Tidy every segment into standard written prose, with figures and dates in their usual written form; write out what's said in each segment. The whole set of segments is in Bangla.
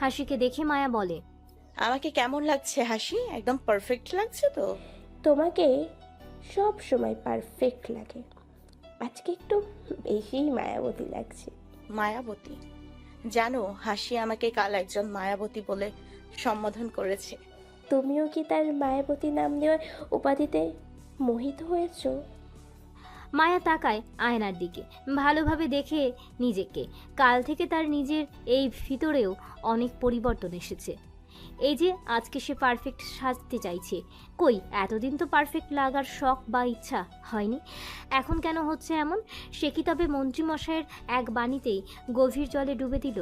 হাসিকে দেখে মায়া বলে, আমাকে কেমন লাগছে হাসি? একদম পারফেক্ট লাগছে তো? তোমাকে সব সময় পারফেক্ট লাগে, আজকে একটু বেশিই মায়াবতী লাগছে। মায়াবতী? জানো, হাসি আমাকে কাল একজন মায়াবতী বলে সম্বোধন করেছে। তুমিও কি তার মায়াবতী নাম দেওয়ার উপাধিতে মোহিত হয়েছো? মায়া তাকায় আয়নার দিকে, ভালোভাবে দেখে নিজেকে। কাল থেকে তার নিজের এই ভিতরেও অনেক পরিবর্তন এসেছে। এই যে আজকে সে পারফেক্ট সাজতে চাইছে, কই এতদিন তো পারফেক্ট লাগার শখ বা ইচ্ছা হয়নি, এখন কেন হচ্ছে এমন? সে কি তবে মন্ত্রীমশাইয়ের এক বাণীতেই গভীর জলে ডুবে দিল?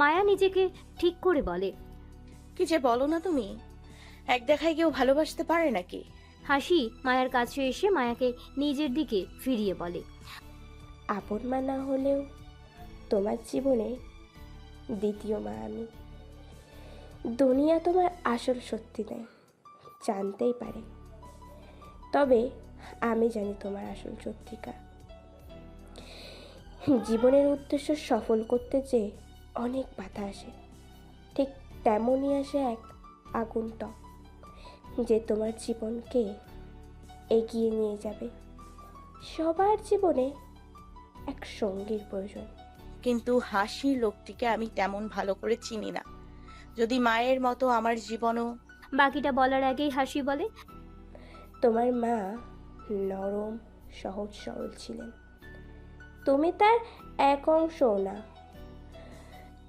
মায়া নিজেকে ঠিক করে বলে, কি যে বলো না তুমি! এক দেখায় কেউ ভালোবাসতে পারে নাকি? হাসি মায়ার কাছে এসে মায়াকে নিজের দিকে ফিরিয়ে বলে, আপন মা না হলেও তোমার জীবনে দ্বিতীয় মা আমি। দুনিয়া তোমার আসল সত্যি নেই, জানতেই পারে, তবে আমি জানি তোমার আসল সত্যিকা। জীবনের উদ্দেশ্য সফল করতে যে অনেক বাধা আসে, ঠিক তেমনই আসে এক আগুন টক, যে তোমার জীবনকে এগিয়ে নিয়ে যাবে। সবার জীবনে এক সঙ্গীর প্রয়োজন। কিন্তু হাসি লোকটিকে আমি তেমন ভালো করে চিনি না। যদি মায়ের মতো আমার জীবনও... বাকিটা বলার আগেই হাসি বলে, তোমার মা নরম, সহজ সরল ছিলেন, তুমি তার এক অংশও না।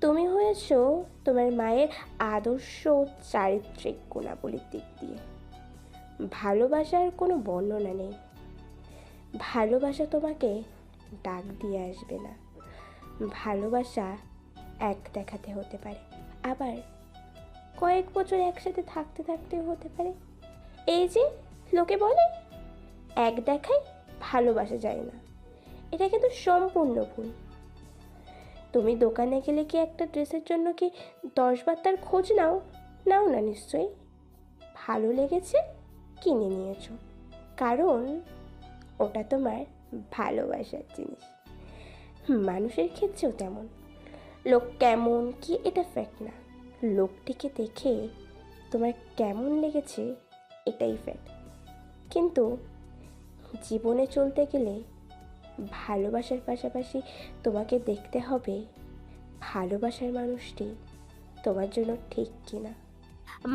তুমি হয়েছ তোমার মায়ের আদর্শ চারিত্রিক গুণাবলীর দিক দিয়ে। ভালোবাসার কোনো বর্ণনা নেই, ভালোবাসা তোমাকে ডাক দিয়ে আসবে না। ভালোবাসা এক দেখাতে হতে পারে, আবার কয়েক বছর একসাথে থাকতে থাকতেও হতে পারে। এই যে লোকে বলে এক দেখায় ভালোবাসা যায় না, এটা কিন্তু সম্পূর্ণ ভুল। তুমি দোকানে গেলে কি একটা ড্রেসের জন্য কি 10বার তার খোঁজ নাও? নাও না নিশ্চয়ই। ভালো লেগেছে, কিনে নিয়েছো, কারণ ওটা তোমার ভালোবাসার জিনিস। মানুষের ক্ষেত্রেও তেমন। লোক কেমন কি এটা ফ্যাক্ট না, লোকটিকে দেখে তোমার কেমন লেগেছে এটাই ফ্যাক্ট। কিন্তু জীবনে চলতে গেলে ভালোবাসার পাশাপাশি তোমাকে দেখতে হবে ভালোবাসার মানুষটি তোমার জন্য ঠিক কিনা।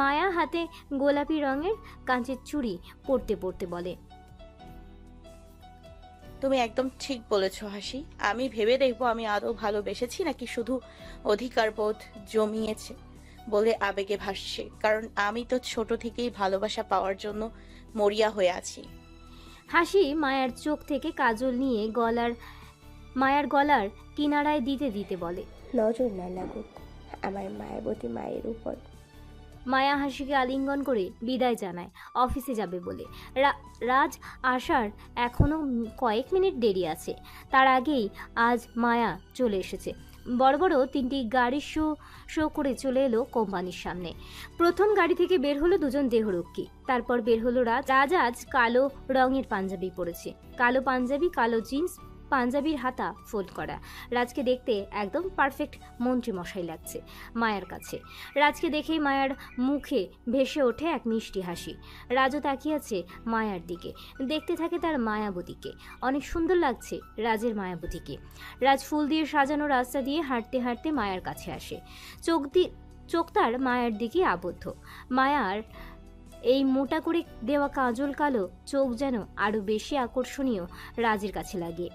মায়া হাতে গোলাপি রঙের কাঁচের চুড়ি পরতে পরতে বলে, তুমি একদম ঠিক বলেছ হাসি। আমি ভেবে দেখবো আমি আদৌ ভালোবেসেছি নাকি শুধু অধিকারবোধ জমিয়েছে বলে আবেগে ভাসছে। কারণ আমি তো ছোট থেকেই ভালোবাসা পাওয়ার জন্য মরিয়া হয়ে আছি। হাসি মায়ার চোখ থেকে কাজল নিয়ে মায়ার গলার কিনারায় দিতে দিতে বলে, নজর না লাগুক আমার মায়াবতী মায়ের উপর। মায়া হাসিকে আলিঙ্গন করে বিদায় জানায় অফিসে যাবে বলে। রাজ আসার এখনো কয়েক মিনিট দেরি আছে। তার আগেই আজ মায়া চলে এসেছে। বড় বড় 3টি গাড়ি শো শো করে চলে এলো কোম্পানির সামনে। প্রথম গাড়ি থেকে বের হলো দুজন দেহরক্ষী, তারপর বের হলো রাজ। রাজ আজ কালো রঙের পাঞ্জাবি পরেছে, কালো পাঞ্জাবি, কালো জিন্স, পাঞ্জাবির হাতা ফোল্ড করা। রাজকে দেখতে একদম পারফেক্ট মন্ত্রীমশাই লাগছে মায়ার কাছে। রাজকে দেখেই মায়ার মুখে ভেসে ওঠে এক মিষ্টি হাসি। রাজও তাকিয়ে আছে মায়ার দিকে, দেখতে থাকে তার মায়াবতীকে। অনেক সুন্দর লাগছে রাজের মায়াবতীকে। রাজ ফুল দিয়ে সাজানো রাস্তা দিয়ে হাঁটতে হাঁটতে মায়ার কাছে আসে। চোখ তার মায়ার দিকে আবদ্ধ। মায়ার এই মোটা করে দেওয়া কাজল কালো চোখ যেন আরো বেশি আকর্ষণীয় রাজের কাছে লাগে।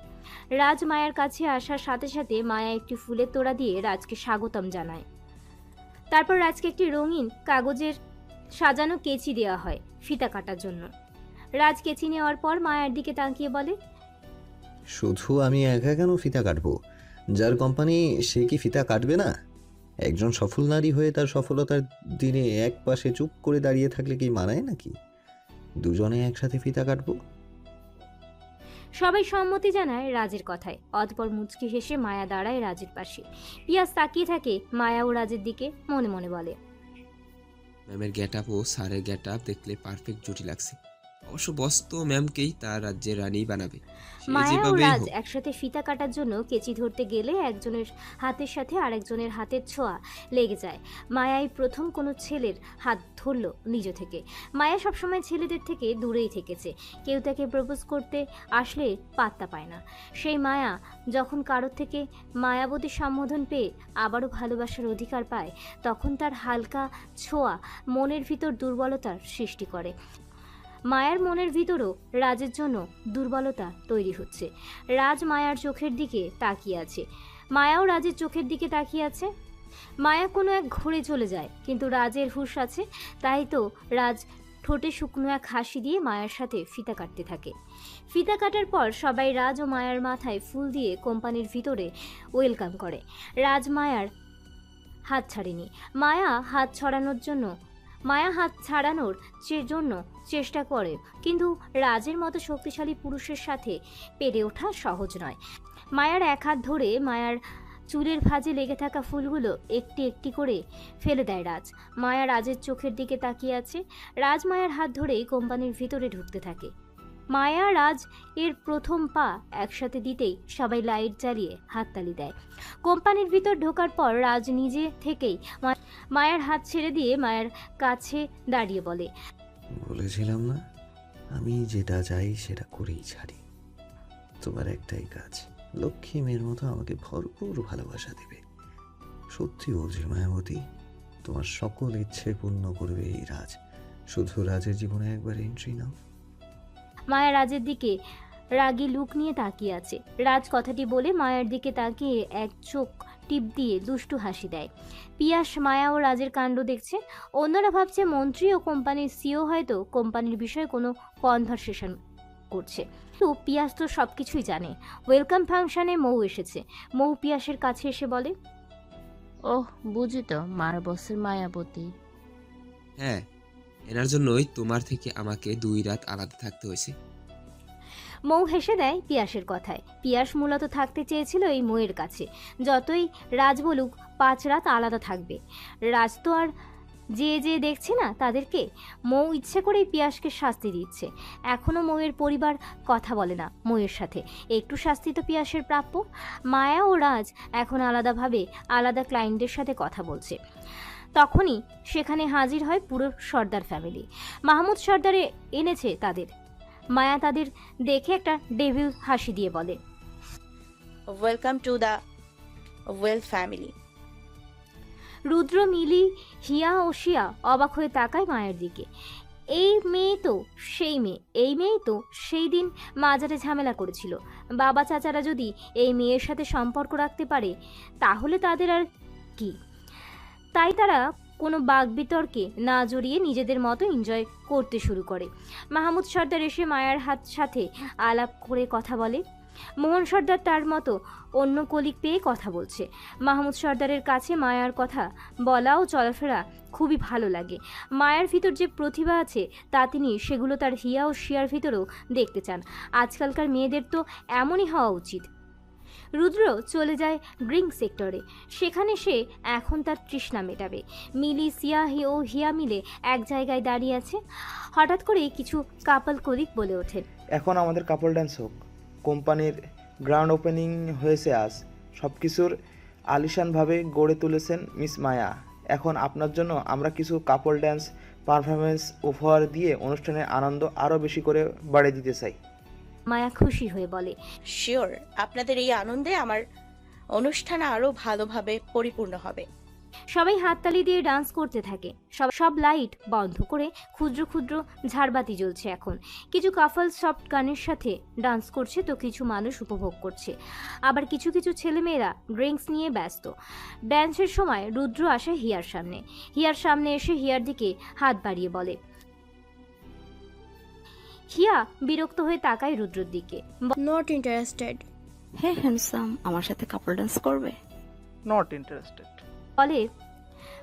রাজ মায়ার কাছে আসার সাথে সাথে মায়া একটি ফুলের তোড়া দিয়ে রাজকে স্বাগতম জানায়। তারপর রাজকে একটি রঙিন কাগজের সাজানো কেচি দেওয়া হয় ফিতা কাটার জন্য। রাজ কেচি নেওয়ার পর মায়ার দিকে তাকিয়ে বলে, শুধু আমি একা কেন ফিতা কাটবো? যার কোম্পানি সে কি ফিতা কাটবে না? একজন সফল নারী হয়ে তার সফলতার দিনে এক পাশে চুপ করে দাঁড়িয়ে থাকলে কি মানায় নাকি? দুজনে একসাথে ফিতা কাটবো। সবাই সম্মতি জানায় রাজের কথায়। অতঃপর মুচকি হেসে মায়া দাঁড়ায় রাজের পাশে। পিয়াস তাকিয়ে থাকে মায়া ও রাজের দিকে, মনে মনে বলে, ম্যামের গেট আপ ও স্যারের গেট আপ দেখলে পারফেক্ট জুটি লাগছে। অবশ্য বস তো ম্যামকেই তার রাজ্যের রানী বানাবে, সে মায়া ও যেভাবেই রাজ হোক। একসাথে ফিতা কাটার জন্য কেচি ধরতে গেলে একজনের হাতের সাথে আরেকজনের হাতের ছোঁয়া লেগে যায়। মায়াই প্রথম কোনো ছেলের হাত ধরলো নিজ থেকে। মায়া সবসময় ছেলেদের থেকে দূরেই থেকেছে, কেউ তাকে প্রপোজ করতে আসলে পাত্তা পায় না। সেই মায়া যখন কারোর থেকে মায়াবতী সম্বোধন পেয়ে আবারও ভালোবাসার অধিকার পায়, তখন তার হালকা ছোঁয়া মনের ভিতর দুর্বলতার সৃষ্টি করে। মায়ার মনের ভিতরও রাজের জন্য দুর্বলতা তৈরি হচ্ছে। রাজ মায়ার চোখের দিকে তাকিয়ে আছে, মায়াও রাজের চোখের দিকে তাকিয়ে আছে। মায়া কোনো এক ঘুরে চলে যায়, কিন্তু রাজের হুঁশ আছে, তাই তো রাজ ঠোঁটে শুকনো এক হাসি দিয়ে মায়ার সাথে ফিতা কাটতে থাকে। ফিতা কাটার পর সবাই রাজ ও মায়ার মাথায় ফুল দিয়ে কোম্পানির ভিতরে ওয়েলকাম করে। রাজ মায়ার হাত ছাড়েনি। মায়া হাত ছাড়ানোর জন্য চেষ্টা করে, কিন্তু রাজের মতো শক্তিশালী পুরুষের সাথে পেরে ওঠা সহজ নয়। মায়ার এক হাত ধরে মায়ার চুলের ভাঁজে লেগে থাকা ফুলগুলো একটি একটি করে ফেলে দেয় রাজ। মায়া রাজের চোখের দিকে তাকিয়ে আছে। রাজ মায়ার হাত ধরে কোম্পানির ভিতরে ঢুকতে থাকে। মায়া রাজ এর প্রথম পা একসাথে দিতেই সবাই লাইট জ্বালিয়ে হাততালি দেয়। কোম্পানির ভিতর ঢোকার পর রাজ নিজে থেকেই মায়ার হাত ছেড়ে দিয়ে মায়ের কাছে দাঁড়িয়ে বলে, বলেছিলাম না, আমি যেটা চাই সেটা করেই ছাড়ি। তোমার একটাই কাজ, লক্ষ্মী মেয়ের মতো আমাকে ভরপুর ভালোবাসা দেবে। সত্যি বলছি মায়াবতী, তোমার সকল ইচ্ছে পূর্ণ করবে এই রাজ। শুধু রাজের জীবনে একবার এন্ট্রি নাও। মায়া রাজের দিকে রাগী লুক নিয়ে তাকিয়ে আছে। রাজ কথাটি বলে মায়ের দিকে তাকিয়ে এক চোখ টিপ দিয়ে দুষ্টু হাসি দেয়। পিয়াস মায়া ও রাজের কাণ্ড দেখছে। অন্যরা ভাবছে মন্ত্রী ও কোম্পানির সিও হয়তো কোম্পানির বিষয়ে কোনো কনভারসেশন করছে, তো পিয়াস তো সব কিছুই জানে। ওয়েলকাম ফাংশনে মৌ এসেছে। মৌ পিয়াসের কাছে এসে বলে, ওহ, বুঝি তো, মার বসের মায়াবতী। হ্যাঁ, এনার জন্যই তোমার থেকে আমাকে 2 রাত আলাদা থাকতে হয়েছে। মৌ হেসে দেয় পিয়াসের কথায়। পিয়াস মূলত থাকতে চেয়েছিল এই মৌয়ের কাছে। যতই রাজ বলুক 5 রাত আলাদা থাকবে, রাজ তো আর যে দেখছে না তাদেরকে। মৌ ইচ্ছে করেই পিয়াসকে শাস্তি দিচ্ছে। এখনও মৌয়ের পরিবার কথা বলে না মৌয়ের সাথে, একটু শাস্তি তো পিয়াসের প্রাপ্য। মায়া ও রাজ এখন আলাদাভাবে আলাদা ক্লায়েন্টদের সাথে কথা বলছে। তখনই সেখানে হাজির হয় পুরো সর্দার ফ্যামিলি। মাহমুদ সর্দারে এনেছে তাদের। মায়া তাদের দেখে একটা ডেভিল হাসি দিয়ে বলে, welcome to the well family. Rudra, Mili, Hiya ও শিয়া অবাক হয়ে তাকায় মায়ের দিকে। এই মেয়ে তো সেই মেয়ে, এই মেয়েই তো সেই দিন মাজারে ঝামেলা করেছিল। বাবা চাচারা যদি এই মেয়ের সাথে সম্পর্ক রাখতে পারে তাহলে তাদের আর কি। তাই তারা কোনো বাকবিতর্কে না জড়িয়ে নিজেদের মতো এনজয় করতে শুরু করে। মাহমুদ সর্দার এসে মায়ার হাত সাথে আলাপ করে কথা বলে। মোহন সর্দার তার মতো অন্য কলিগ পেয়ে কথা বলছে। মাহমুদ সর্দারের কাছে মায়ার কথা বলা ও চলাফেরা খুবই ভালো লাগে। মায়ার ভিতর যে প্রতিভা আছে তা তিনি সেগুলো তার হিয়া ও শিয়ার ভিতরেও দেখতে চান। আজকালকার মেয়েদের তো এমনই হওয়া উচিত। রুদ্র চলে যায় ড্রিঙ্ক সেক্টরে। সেখানে সে এখন তার তৃষ্ণা মেটাবে। মিলি, সিয়া ও হিয়া মিলে এক জায়গায় দাঁড়িয়ে আছে। হঠাৎ করে কিছু কাপল কলিগ বলে ওঠেন, এখন আমাদের কাপল ডান্স হোক। কোম্পানির গ্র্যান্ড ওপেনিং হয়েছে আজ। সব কিছুর আলিশানভাবে গড়ে তুলেছেন মিস মায়া। এখন আপনার জন্য আমরা কিছু কাপল ডান্স পারফরমেন্স উপহার দিয়ে অনুষ্ঠানের আনন্দ আরও বেশি করে বাড়িয়ে দিতে চাই। মায়া খুশি হয়ে বলে, শিওর, আপনাদের এই আনন্দে আমার অনুষ্ঠান আরো ভালোভাবে পরিপূর্ণ হবে। সবাই হাততালি দিয়ে ডান্স করতে থাকে। সব লাইট বন্ধ করে ক্ষুদ্র ক্ষুদ্র ঝাড়বাতি জ্বলছে। এখন কিছু কাপল সফট গানের সাথে ডান্স করছে, তো কিছু মানুষ উপভোগ করছে। আবার কিছু কিছু ছেলেমেয়েরা ড্রিঙ্কস নিয়ে ব্যস্ত। ড্যান্সের সময় রুদ্র আসে হিয়ার সামনে। হিয়ার সামনে এসে হিয়ার দিকে হাত বাড়িয়ে বলে। হিয়া বিরক্ত হয়ে তাকায় রুদ্রর দিকে। Not interested. হে হ্যান্ডসাম, আমার সাথে কাপল ডান্স করবে? Not interested. বলে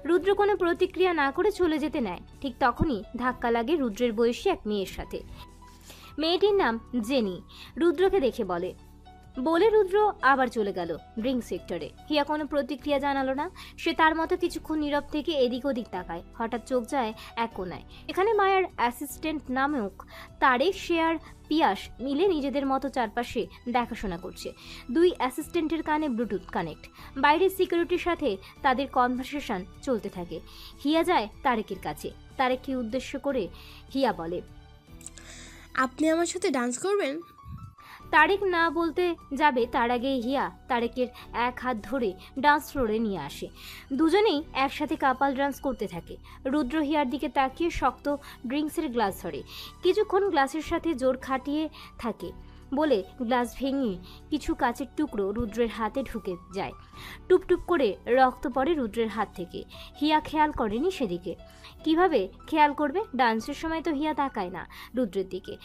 রুদ্র কোনো প্রতিক্রিয়া না করে চলে যেতে নেয়। ঠিক তখনই ধাক্কা লাগে রুদ্রের বয়সী এক মেয়ের সাথে। মেয়েটির নাম জেনি। রুদ্রকে দেখে বলে, বলে রুদ্র আবার চলে গেল ড্রিঙ্ক সেক্টরে। হিয়া কোনো প্রতিক্রিয়া জানালো না। সে তার মতো কিছুক্ষণ নীরব থেকে এদিক ওদিক তাকায়। হঠাৎ চোখ যায় এক কোনায়। এখানে মায়ার অ্যাসিস্ট্যান্ট নামক তারেক, সে আর পিয়াস মিলে নিজেদের মতো চারপাশে দেখাশোনা করছে। দুই অ্যাসিস্ট্যান্টের কানে ব্লুটুথ কানেক্ট। বাইরের সিকিউরিটির সাথে তাদের কনভারসেশন চলতে থাকে। হিয়া যায় তারেকের কাছে। তারেককে উদ্দেশ্য করে হিয়া বলে, আপনি আমার সাথে ডান্স করবেন? তারেক না বলতে যাবে তার আগে হিয়া তারেকের এক হাত ধরে ডান্স ফ্লোরে নিয়ে আসে। দুজনেই একসাথে কাপাল ডান্স করতে থাকে। রুদ্র হিয়ার দিকে তাকিয়ে শক্ত ড্রিঙ্কসের গ্লাস ধরে। কিছুক্ষণ গ্লাসের সাথে জোর খাটিয়ে থাকে বলে গ্লাস ভেঙে কিছু কাচের টুকরো রুদ্রের হাতে ঢুকে যায়। টুপটুপ করে রক্ত পড়ে রুদ্রের হাত থেকে। হিয়া খেয়াল করেনি সেদিকে। কিভাবে খেয়াল করবে? ডান্সের সময় তো হিয়া তাকায় না রুদ্রের দিকে।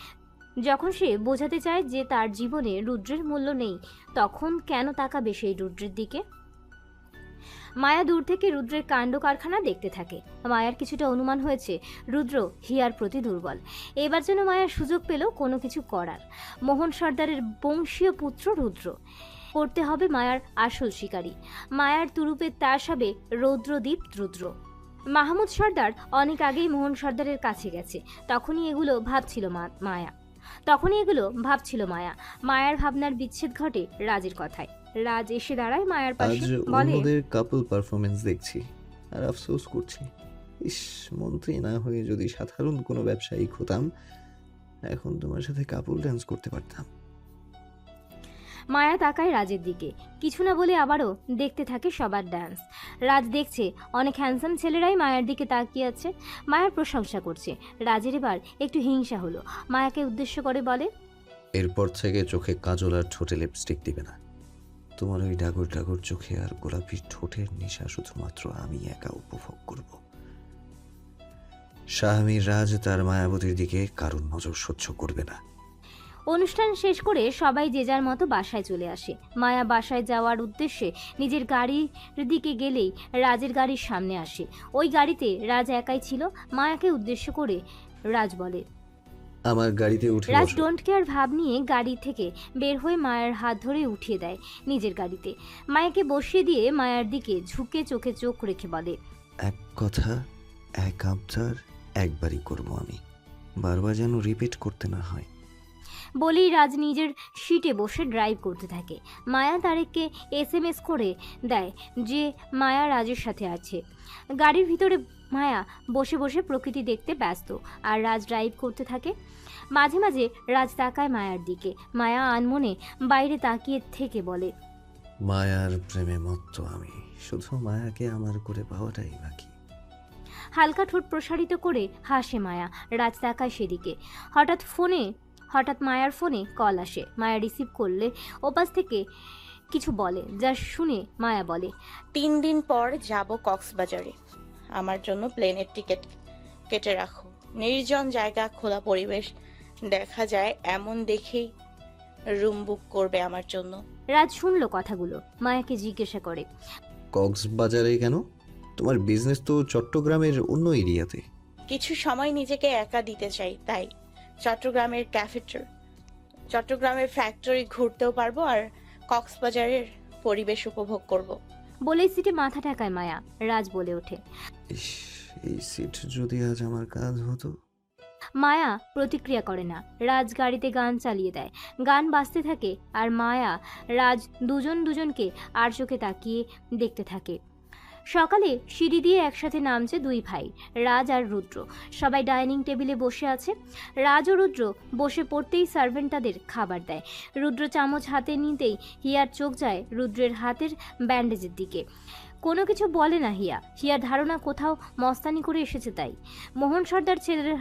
যখন সে বোঝাতে চায় যে তার জীবনে রুদ্রের মূল্য নেই, তখন কেন তাকাবে সেই রুদ্রের দিকে? মায়া দূর থেকে রুদ্রের কাণ্ড কারখানা দেখতে থাকে। মায়ার কিছুটা অনুমান হয়েছে রুদ্র হিয়ার প্রতি দুর্বল। এবার যেন মায়ার সুযোগ পেল কোনো কিছু করার। মোহন সর্দারের বংশীয় পুত্র রুদ্র করতে হবে মায়ার আসল শিকারী। মায়ার তুরুপের তাস হবে রৌদ্রদীপ রুদ্র। মাহমুদ সর্দার অনেক আগেই মোহন সর্দারের কাছে গেছে। তখনই এগুলো ভাবছিল মায়া। মায়ার ভাবনার বিচ্ছেদ ঘটে রাজের কথায়। রাজ এসে দাঁড়ায় মায়ার আজ পাশে, বলে, অন্যদের কাপল পারফরমেন্স দেখছি আর আফসোস করছি। ইস, মন্ত্রী না হয়ে যদি সাধারণ কোনো ব্যবসায়িক হতাম, এখন তোমার সাথে কাপল ডান্স করতে পারতাম। মায়া তাকায় রাজের দিকে। কিছু না বলে আবারও দেখতে থাকে সবার ডান্স। রাজ দেখছে অনেক হ্যান্ডসাম ছেলেরাই মায়ার দিকে তাকিয়ে আছে, মায়ার প্রশংসা করছে। রাজের এবার একটু হিংসা হলো। মায়াকে উদ্দেশ্য করে বলে, এরপর থেকে চোখে কাজল আর ঠোঁটে লিপস্টিক দিবে না। তোমার ওই ডাগর ডাগর চোখে আর গোলাপি ঠোঁটের নেশা শুধুমাত্র আমি একা উপভোগ করব। শাহমীর রাজ তার মায়াবতীর দিকে কারোর নজর সহ্য করবে না। অনুষ্ঠান শেষ করে সবাই যে যার মতো বাসায় চলে আসে। মায়া বাসায় যাওয়ার উদ্দেশ্যে নিজের গাড়ির দিকে গেলেই রাজের গাড়ির সামনে আসে। ওই গাড়িতে রাজ একাই ছিল। মায়াকে উদ্দেশ্য করে রাজ বলে, আমার গাড়িতে উঠে রাজ বসো। ডোন্ট কেয়ার ভাব নিয়ে গাড়ি থেকে বের হয়ে মায়ের হাত ধরে উঠিয়ে দেয় নিজের গাড়িতে। মায়াকে বসিয়ে দিয়ে মায়ার দিকে ঝুঁকে চোখে চোখ রেখে বলে, এক কথা, এক আবদার একবারই করব আমি, বারবার যেন রিপিট করতে না হয়। বলেই রাজ নিজের সিটে বসে ড্রাইভ করতে থাকে। মায়া তারেককে SMS করে দেয় যে মায়া রাজের সাথে আছে। গাড়ির ভিতরে মায়া বসে বসে প্রকৃতি দেখতে ব্যস্ত, আর রাজ ড্রাইভ করতে থাকে। মাঝে মাঝে রাজ তাকায় মায়ার দিকে। মায়া আনমনে বাইরে তাকিয়ে থেকে বলে, মায়ার প্রেমে মত্ত আমি, শুধু মায়াকে আমার করে পাওয়াটাই বাকি। হালকা ঠোঁট প্রসারিত করে হাসে মায়া। রাজ তাকায় সেদিকে। হঠাৎ মায়ার ফোনে কল আসে। মায়া রিসিভ করলে ওপাশ থেকে কিছু বলে, যা শুনে মায়া বলে, 3 দিন পর যাব কক্সবাজারে। আমার জন্য প্লেনের টিকিট কেটে রাখো। নির্জন জায়গা, খোলা পরিবেশ দেখা যায় এমন দেখেই রুম বুক করবে আমার জন্য। রাজ শুনলো কথাগুলো। মায়াকে জিজ্ঞাসা করে, কক্সবাজারে কেন? তোমার বিজনেস তো চট্টগ্রামের অন্য এরিয়াতে। কিছু সময় নিজেকে একা দিতে চাই, তাই চট্টগ্রামের ফ্যাক্টরি ঘুরতেও পারবো আর কক্সবাজারের পরিবেশ উপভোগ করব। বলেই সিটে মাথা ঠেকায় মায়া। রাজ বলে ওঠে, ইস, এই সিট যদি আজ আমার কাজ হতো। মায়া প্রতিক্রিয়া করে না। রাজ গাড়িতে গান চালিয়ে দেয়। গান বাজতে থাকে আর মায়া রাজ দুজনকে আর চোখে তাকিয়ে দেখতে থাকে। সকালে সিঁড়ি দিয়ে একসাথে নামছে দুই ভাই, রাজ আর রুদ্র। সবাই ডাইনিং টেবিলে বসে আছে। রাজ ও রুদ্র বসে পড়তেই সার্ভেন্ট তাদের খাবার দেয়। রুদ্র চামচ হাতে নিতেই হিয়ার চোখ যায় রুদ্রের হাতের ব্যান্ডেজের দিকে। কোনো কিছু বলে না হিয়া। হিয়ার ধারণা কোথাও মস্তানি করে এসেছে তাই। মোহন সর্দার ছেলের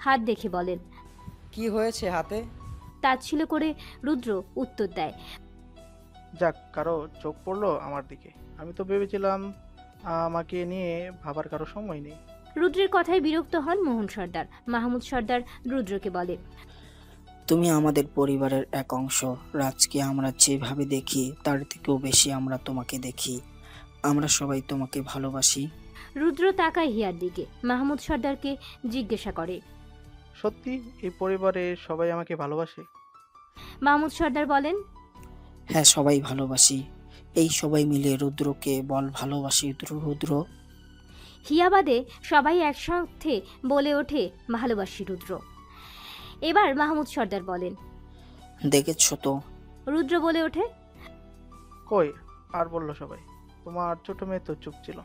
হাত দেখে বলেন, কি হয়েছে হাতে? তাচ্ছিল্য করে রুদ্র উত্তর দেয়, যাক, কারো চোখ পড়লো আমার দিকে। আমি তো ভেবেছিলাম আমাকে নিয়ে ভাবার কারো সময় নেই। রুদ্রের কথায় বিরক্ত হন মোহন সর্দার। মাহমুদ সর্দার রুদ্রকে বলে, তুমি আমাদের পরিবারের এক অংশ। রাজকে আমরা যেভাবে দেখি তার থেকেও বেশি আমরা তোমাকে দেখি। আমরা সবাই তোমাকে ভালোবাসি। রুদ্র তাকায় হিয়ার দিকে। মাহমুদ সর্দারকে জিজ্ঞাসা করে, সত্যি এই পরিবারে সবাই আমাকে ভালোবাসে? মাহমুদ সর্দার বলেন, হ্যাঁ, সবাই ভালোবাসি। এই সবাই মিলে রুদ্রকে বল ভালোবাসি রুদ্র। হিয়াবাদে সবাই একসাথে বলে ওঠে, ভালোবাসি রুদ্র। এবার মাহমুদ সর্দার বলেন, দেখেছ তো? রুদ্র বলে ওঠে। কই আর বললো সবাই? তোমার ছোট মেয়ে তো চুপ ছিল।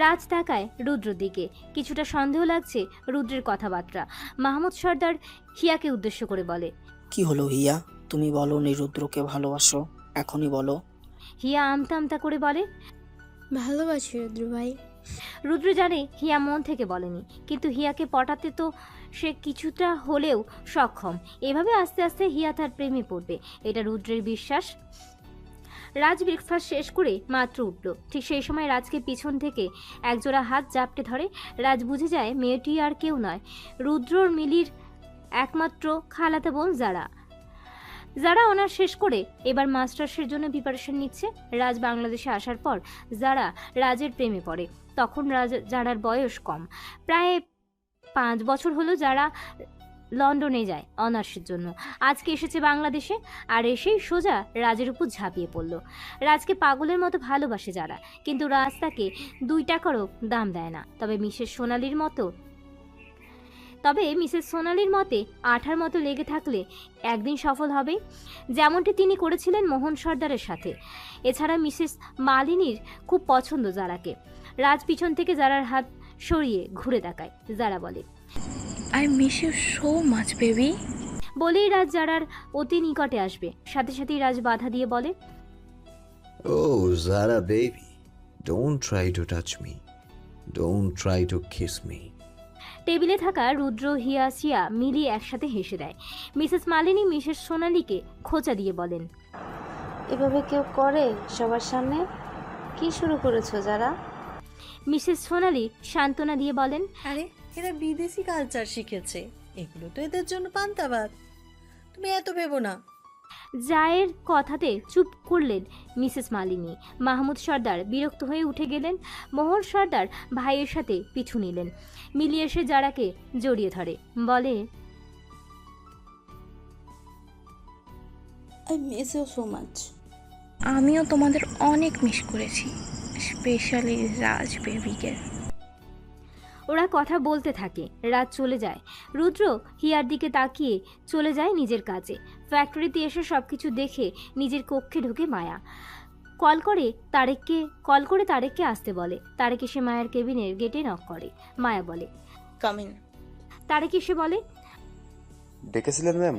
রাজ তাকায় রুদ্রর দিকে, কিছুটা সন্দেহ লাগছে রুদ্রের কথাবার্তা। মাহমুদ সর্দার হিয়াকে উদ্দেশ্য করে বলে, কি হলো হিয়া, তুমি বলো নি রুদ্রকে ভালোবাসো, এখনই বলো। হিয়া আমতা আমতা করে বলে, ভালোবাসি রুদ্র ভাই। রুদ্র জানে হিয়া মন থেকে বলেনি, কিন্তু হিয়াকে পটাতে তো সে কিছুটা হলেও সক্ষম। এভাবে আস্তে আস্তে হিয়া তার প্রেমে পড়বে, এটা রুদ্রের বিশ্বাস। রাজ ব্রেকফাস্ট শেষ করে মাত্র উঠল। ঠিক সেই সময় রাজকে পিছন থেকে একজোড়া হাত জাপটে ধরে। রাজ বুঝে যায় মেয়েটি আর কেউ নয়, রুদ্রর মিলির একমাত্র খালাতো বোন যারা। যারা অনার্স শেষ করে এবার মাস্টার্সের জন্য প্রিপারেশন নিচ্ছে। রাজ বাংলাদেশে আসার পর যারা রাজের প্রেমে পড়ে। তখন যারার বয়স কম, প্রায় 5 বছর হলো যারা লন্ডনে যায় অনার্সের জন্য। আজকে এসেছে বাংলাদেশে, আর এসেই সোজা রাজের উপর ঝাঁপিয়ে পড়ল। রাজকে পাগলের মতো ভালোবাসে যারা, কিন্তু রাজ তাকে 2 টাকারও দাম দেয় না। তবে মিসেস সোনালির মতে আঠার মতো লেগে থাকলে একদিন সফল হবে, যেমনটি তিনি করেছিলেন মোহন সর্দারের সাথে। এছাড়া মিসেস মালিনীর খুব পছন্দ যারাকে। রাজ পিছন থেকে যারার হাত সরিয়ে ঘুরে তাকায়। যারা বলে, I miss you so much baby. বলেই রাজ যারার অতি নিকটে আসবে, সাথে সাথেই রাজ বাধা দিয়ে বলে, Oh, Zara baby, don't try to touch me. Don't try to kiss me. টেবিলে থাকা রুদ্র, হিয়া, সিয়া মিলিয়ে একসাথে হেসে দেয়। মিসেস মালিনী মিসেস সোনালীকে খোঁচা দিয়ে বলেন, এভাবে কেউ করে সবার সামনে? কি শুরু করেছো যারা? মিসেস সোনালী সান্ত্বনা দিয়ে বলেন, আরে এরা বিদেশি কালচার শিখেছে, এগুলো তো এদের জন্য পান্তাভাত, তুমি এত ভেবো না। জায়ের কথাতে চুপ করলেন মিসেস মালিনী। মাহমুদ সর্দার বিরক্ত হয়ে উঠে গেলেন। মোহন সর্দার ভাইয়ের সাথে পিছু নিলেন। মিলি এসে যারাকে জড়িয়ে ধরে, বলে, I miss you so much. আমিও তোমাদের অনেক মিস করেছি, স্পেশালি রাজ বেবিকে। ওরা কথা বলতে থাকে। রাত চলে যায়। রুদ্র হিয়ার দিকে তাকিয়ে চলে যায় নিজের কাজে। ফ্যাক্টরিতে এসে সবকিছু দেখে নিজের কক্ষে ঢুকে মায়া। কল করে তারেককে আসতে বলে। তারেক এসে মায়ার কেবিনের গেটে নক করে। মায়া বলে, কাম ইন। তারেক এসে বলে, ডেকেছিলেন ম্যাম?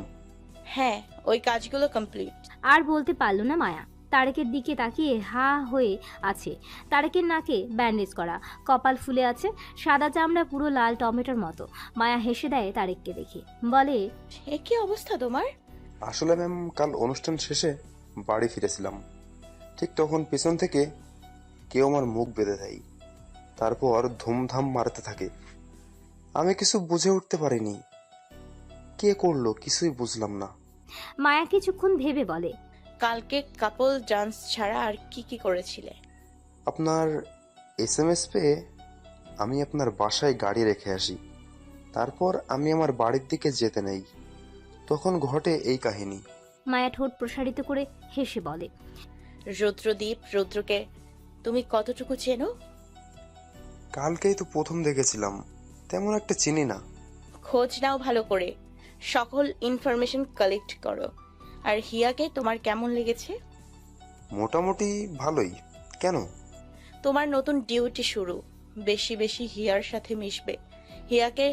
হ্যাঁ, ওই কাজগুলো কমপ্লিট। আর বলতে পারল না মায়া। তারেকের দিকে তাকিয়ে হা হয়ে আছে। তারেকের নাকে ব্যান্ডেজ করা, কপাল ফুলে আছে, সাদা চামড়া পুরো লাল টমেটোর মতো। মায়া হেসে দেয় তারেককে দেখে, বলে, এ কি অবস্থা তোমার? আসলে ম্যাম, কাল অনুষ্ঠান শেষে বাড়ি ফিরেছিলাম, ঠিক তখন পিছন থেকে কেউ আমার মুখ বেঁধে দেয়, তারপর ধুমধাম মারতে থাকে। আমি কিছু বুঝে উঠতে পারিনি কে করলো, কিছুই বুঝলাম না। মায়া কিছুক্ষণ ভেবে বলে, কালকে কাপল ডান্স ছাড়া আর কি কি করেছিলে? আপনার SMS পেয়ে আমি আপনার বাসায় গাড়ি রেখে আসি, তারপর আমি আমার বাড়ির দিকে যেতে নেই, তখন ঘটে এই কাহিনী। মায়া ঠোঁট প্রসারিত করে হেসে বলে, রুদ্রকে তুমি কতটুকু চেনো? কালকেই তো প্রথম দেখেছিলাম, তেমন একটা চিনি না। খোঁজ নাও ভালো করে, সকল ইনফরমেশন কালেক্ট করো। আর হিয়াকে তোমার কেমন লেগেছে? মোটামুটি ভালোই। কেন? তোমার নতুন ডিউটি শুরু, বেশি বেশি হিয়ার সাথে মিশবে, হিয়াকে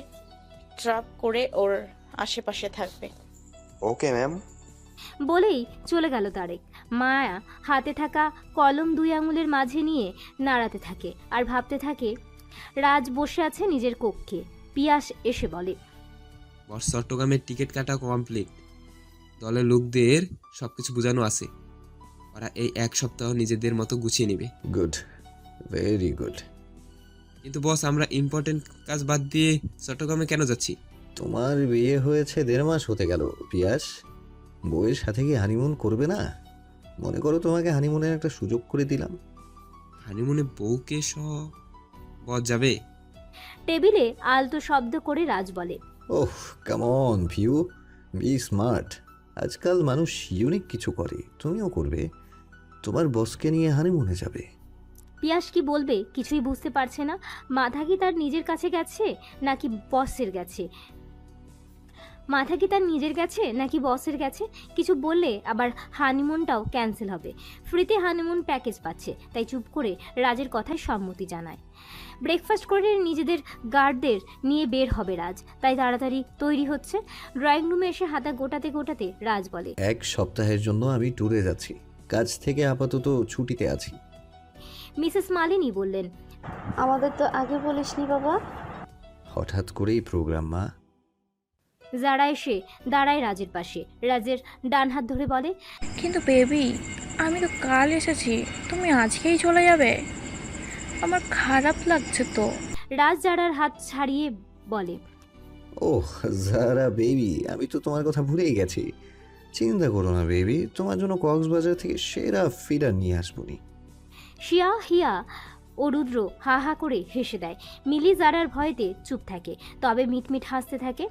ট্র্যাপ করে ওর আশেপাশে থাকবে। Okay ma'am. বলেই চলে গেল তারেক। মায়া হাতে থাকা কলম 2 আঙুলের মাঝে নিয়ে নাড়াতে থাকে আর ভাবতে থাকে। রাজ বসে আছে নিজের কক্ষে। পিয়াস এসে বলে, বস চট্টগ্রামের টিকিট কাটা কমপ্লিট, দলের লোকদের সবকিছু বোঝানো আছে, ওরা এই 1 সপ্তাহ নিজেদের মতো গুছিয়ে নেবে। Good, very good. কিন্তু বস, আমরা ইম্পর্টেন্ট কাজ বাদ দিয়ে চট্টগ্রামে কেন যাচ্ছি? তোমার বিয়ে হয়েছে 1.5 মাস হতে গেল পিয়াস, বউয়ের সাথে কি হানিমুন করবে না? মনে করো তোমাকে হানিমুনের একটা সুযোগ করে দিলাম। হানিমুনে বউকে সহ বস যাবে? টেবিলে আলতো শব্দ করে রাজ বলে, oh come on view, be smart. আজকাল মানুষ ইউনিক কিছু করে, তুমিও করবে। তোমার বসকে নিয়ে হানিমুনে যাবে। পিয়াস কি বলবে কিছুই বুঝতে পারছে না। মাথা কি তার নিজের কাছে গেছে নাকি বসের গেছে? মাথা কি তার নিজের গেছে নাকি বসের গেছে? কিছু বললে আবার হানিমুনটাও ক্যান্সেল হবে। ফ্রিতে হানিমুন প্যাকেজ পাচ্ছে, তাই চুপ করে রাজের কথায় সম্মতি জানায়। ব্রেকফাস্ট করে নিজেদের গার্ডদের নিয়ে বের হবে রাজ, তাই তাড়াতাড়ি তৈরি হচ্ছে। ড্রয়িং রুমে এসে হাতা গোটাতে গোটাতে রাজ বলে, 1 সপ্তাহের জন্য আমি ট্যুরে যাচ্ছি, কাজ থেকে আপাতত ছুটিতে আছি। মিসেস মালিনী বললেন, আমাদের তো আগে বলিসনি বাবা। হঠাৎ করেই প্রোগ্রাম মা। যারা এসে দাঁড়ায় রাজের পাশে। রাজের ডান হাত ধরে বলে, কিন্তু বেবি, আমি তো কাল এসেছি, তুমি আজকেই চলে যাবে? আমার খারাপ লাগছে তো। রাজ জারার হাত ছাড়িয়ে বলে, ওহ যারা বেবি, আমি তো তোমার কথা ভুলেই গেছি। চিন্তা করো না বেবি, তোমার জন্য কক্সবাজার থেকে সেরা ফিডার নিয়ে আসবনি। শিয়া, হিয়া ও রুদ্র হা হা করে হেসে দেয়। মিলি জারার ভয়তে চুপ থাকে, তবে মিটমিট হাসতে থাকে।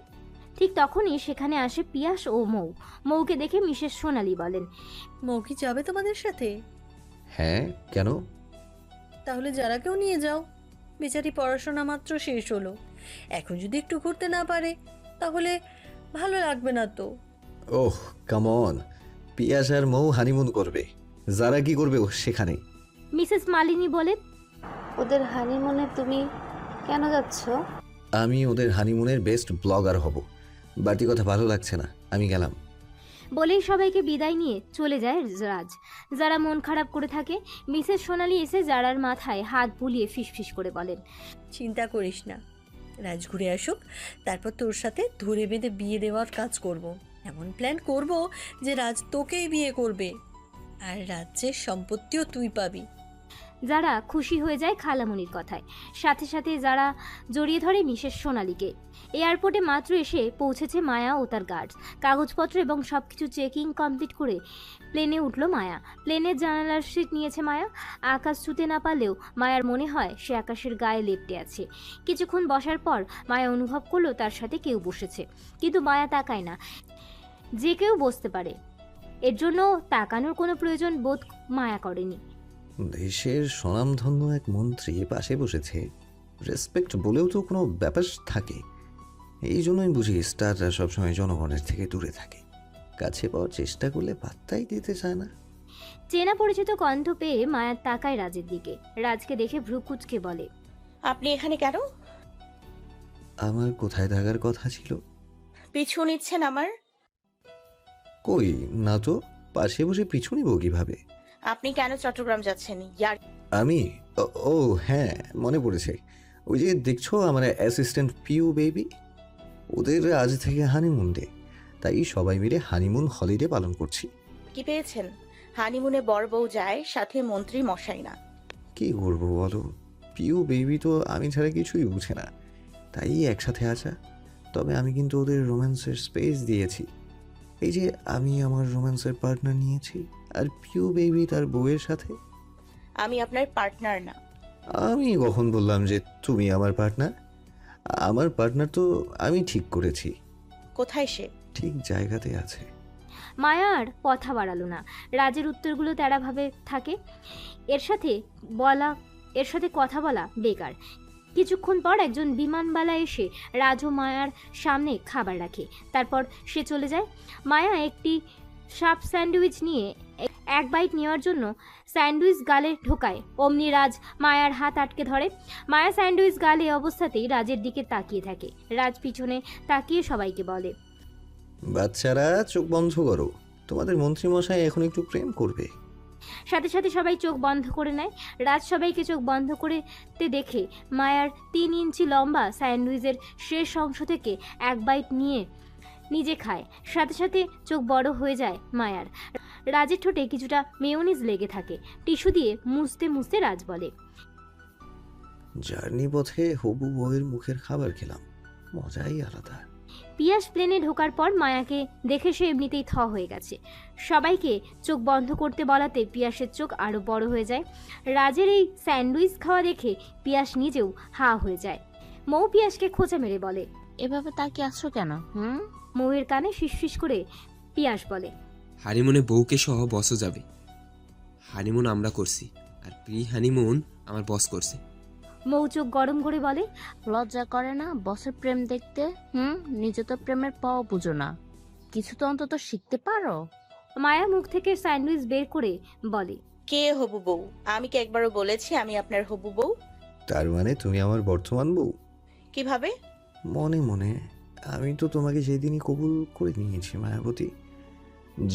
ঠিক তখনই সেখানে আসে পিয়াস ও মৌ। মৌকে দেখে মিসেস সোনালি বলেন, মৌ কি যাবে তোমাদের সাথে? হ্যাঁ, কেন? তাহলে যারাকেও নিয়ে যাও। বেচারি পড়াশোনা মাত্র শেষ হলো, এখন যদি একটু ঘুরতে না পারে তাহলে ভালো লাগবে না তো। ওহ come on, Piyas R Mou honeymoon করবে, যারা কি করবে সেখানে? মিসেস মালিনী বলে, ওদের হানিমুনে তুমি কেন যাচ্ছ? আমি ওদের হানিমুনের বেস্ট ব্লগার হব। বাড়তি কথা ভালো লাগছে না, আমি গেলাম। বলেই সবাইকে বিদায় নিয়ে চলে যায় রাজ। যারা মন খারাপ করে থাকে। মিসেস সোনালি এসে জারার মাথায় হাত বুলিয়ে ফিসফিস করে বলেন, চিন্তা করিস না, রাজ ঘুরে আসুক, তারপর তোর সাথে ধরে বেঁধে বিয়ে দেওয়ার কাজ করব। এমন প্ল্যান করব যে রাজ তোকেই বিয়ে করবে, আর রাজ্যের সম্পত্তিও তুই পাবি। যারা খুশি হয়ে যায় খালামণির কথায়। সাথে সাথে যারা জড়িয়ে ধরে মিসেস সোনালিকে। এয়ারপোর্টে মাত্র এসে পৌঁছেছে মায়া ও তার গার্ডস। কাগজপত্র এবং সবকিছু চেকিং কমপ্লিট করে প্লেনে উঠল মায়া। প্লেনের জানালার সিট নিয়েছে মায়া। আকাশ ছুতে না পারলেও মায়ার মনে হয় সে আকাশের গায়ে লেপ্টে আছে। কিছুক্ষণ বসার পর মায়া অনুভব করলো তার সাথে কেউ বসেছে, কিন্তু মায়া তাকায় না। যে কেউ বসতে পারে, এর জন্য তাকানোর কোনো প্রয়োজন বোধ মায়া করেনি। দেশের স্বনামধন্য এক মন্ত্রী পাশে বসেছে, রেসপেক্ট বলেও তো কোনো ব্যাপার থাকে। এই জন্যই বুঝি স্টাররা সবসময় জনগণের থেকে দূরে থাকে, কাছে পাওয়ার চেষ্টা করলে পাত্তাই দিতে চায় না। চেনা পরিচিত কণ্ঠ পেয়ে মায়ার তাকায় রাজের দিকে। রাজকে দেখে ভ্রু কুঁচকে বলে, আপনি এখানে কেন? আমার কোথায় থাকার কথা ছিল? পিছু নিচ্ছেন আমার? কই না তো, পাশে বসে পিছু নিব কিভাবে? আপনি কেন চট্টগ্রাম যাচ্ছেন? ইয়ার আমি ও হ্যাঁ, মনে পড়েছে। ওই যে দেখছো আমার অ্যাসিস্ট্যান্ট পিউ বেবি, ওদের আজ থেকে হানিমুন ডে, তাই সবাই মিলে হানিমুন হলিডে পালন করছি। কি পেয়েছেন? হানিমুনে বর বউ যায়, সাথে মন্ত্রী মশাই না। কি করবো বলো, পিউ বেবি তো আমি ছাড়া কিছুই বুঝে না, তাই একসাথে আসা। তবে আমি কিন্তু ওদের রোম্যান্সের স্পেস দিয়েছি। এই যে আমি আমার রোম্যান্সের পার্টনার নিয়েছি, আর পিউ বেবি তার বউয়ের সাথে। আমি আপনার পার্টনার না। আমি কখন বললাম যে তুমি আমার পার্টনার? আমার পার্টনার তো আমি ঠিক করেছি। কোথায় সে? ঠিক জায়গাতে আছে। মায়া আর কথা বাড়ালো না। রাজের উত্তরগুলো তেড়াভাবে থাকে। এর সাথে কথা বলা বেকার। কিছুক্ষণ পর একজন বিমানবালা এসে রাজ ও মায়ার সামনে খাবার রাখে, তারপর সে চলে যায়। মায়া একটি সাপ স্যান্ডউইচ নিয়ে এক বাইট নেওয়ার জন্য স্যান্ডউইচ গালে ঢোকায়, অমনি রাজ মায়ার হাত আটকে ধরে। মায়া স্যান্ডউইচ গালে অবস্থাতেই রাজের দিকে তাকিয়ে থাকে। রাজ পিছনে তাকিয়ে সবাইকে বলে, বাচ্চারা চোখ বন্ধ করো, তোমাদের মন্ত্রীমশাই এখন একটু প্রেম করবে। সাথে সাথে সবাই চোখ বন্ধ করে নেয়। রাজ সবাইকে চোখ বন্ধ করতে দেখে মায়ার 3 ইঞ্চি লম্বা স্যান্ডউইচের শেষ অংশ থেকে এক বাইট নিয়ে নিজে খায়। সাথে সাথে চোখ বড় হয়ে যায় মায়ার। রাজের ঠোঁটে কিছুটা মেয়োনিজ লেগে থাকে। টিস্যু দিয়ে মুছতে মুছতে রাজ বলে, জার্নি পথে হবু বউয়ের মুখের খাবার খেলাম, মজাই আলাদা। পিয়াস প্লেনে ঢোকার পর মায়াকে দেখে সে এমনিতেই থ হয়ে গেছে। সবাইকে চোখ বন্ধ করতে বলাতে পিয়াসের চোখ আরও বড় হয়ে যায়। রাজের এই স্যান্ডউইচ খাওয়া দেখে পিয়াস নিজেও হা হয়ে যায়। মৌ পিয়াসকে খোঁচা মেরে বলে, এভাবে তাকিয়ে আসছো কেন? মৌয়ের কানে ফিসফিস করে পিয়াস বলে, হানিমুনে বউকে সহ বসও যাবে। হানিমুন আমরা করছি, আর প্রি হানিমুন আমার বস করছে। মৌ চোখ গরম করে বলে, লজ্জা করে না বসের প্রেম দেখতে? নিজে তো প্রেমের পাও বুঝো না, কিছু তো অন্তত শিখতে পারো। মায়া মুখ থেকে স্যান্ডউইচ বের করে বলে, কে হবু বউ? আমি কি একবারও বলেছি আমি আপনার হবু বউ? তার মানে তুমি আমার বর্তমান বউ? কিভাবে? মনে মনে আমি তো তোমাকে সেদিনই কবুল করে নিয়েছি মায়াবতী,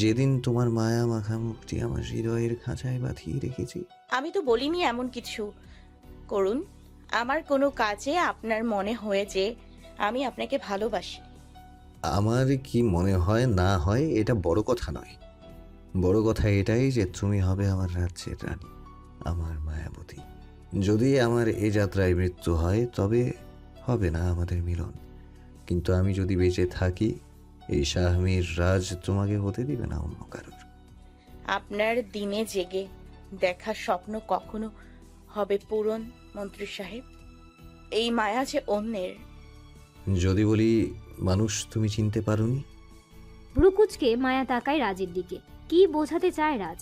যেদিন তোমার মায়া মাখা মুখটি আমার হৃদয়ের খাঁচায় বাঁধিয়ে রেখেছি। আমি তো বলিনি এমন কিছু করুন। আমার কোনো কাজে আপনার মনে হয় যে আমি আপনাকে ভালোবাসি? আমার কি মনে হয় না হয় এটা বড় কথা নয়, বড় কথা এটাই যে তুমি হবে আমার রাজ্যের রানী, আমার মায়াবতী। যদি আমার এই যাত্রায় মৃত্যু হয় তবে হবে না আমাদের মিলন, কিন্তু আমি যদি বেঁচে থাকি এই শাহমীর রাজ তোমাকে হতে দিবে না অন্য কারোর। আপনার দিনে জেগে দেখা স্বপ্ন কখনো হবে পূরণ মন্ত্রী সাহেব? এই মায়া যে অন্যের। যদি বলি মানুষ তুমি চিনতে পারোনি? ভ্রুকুচকে মায়া তাকায় রাজের দিকে। কি বোঝাতে চায় রাজ?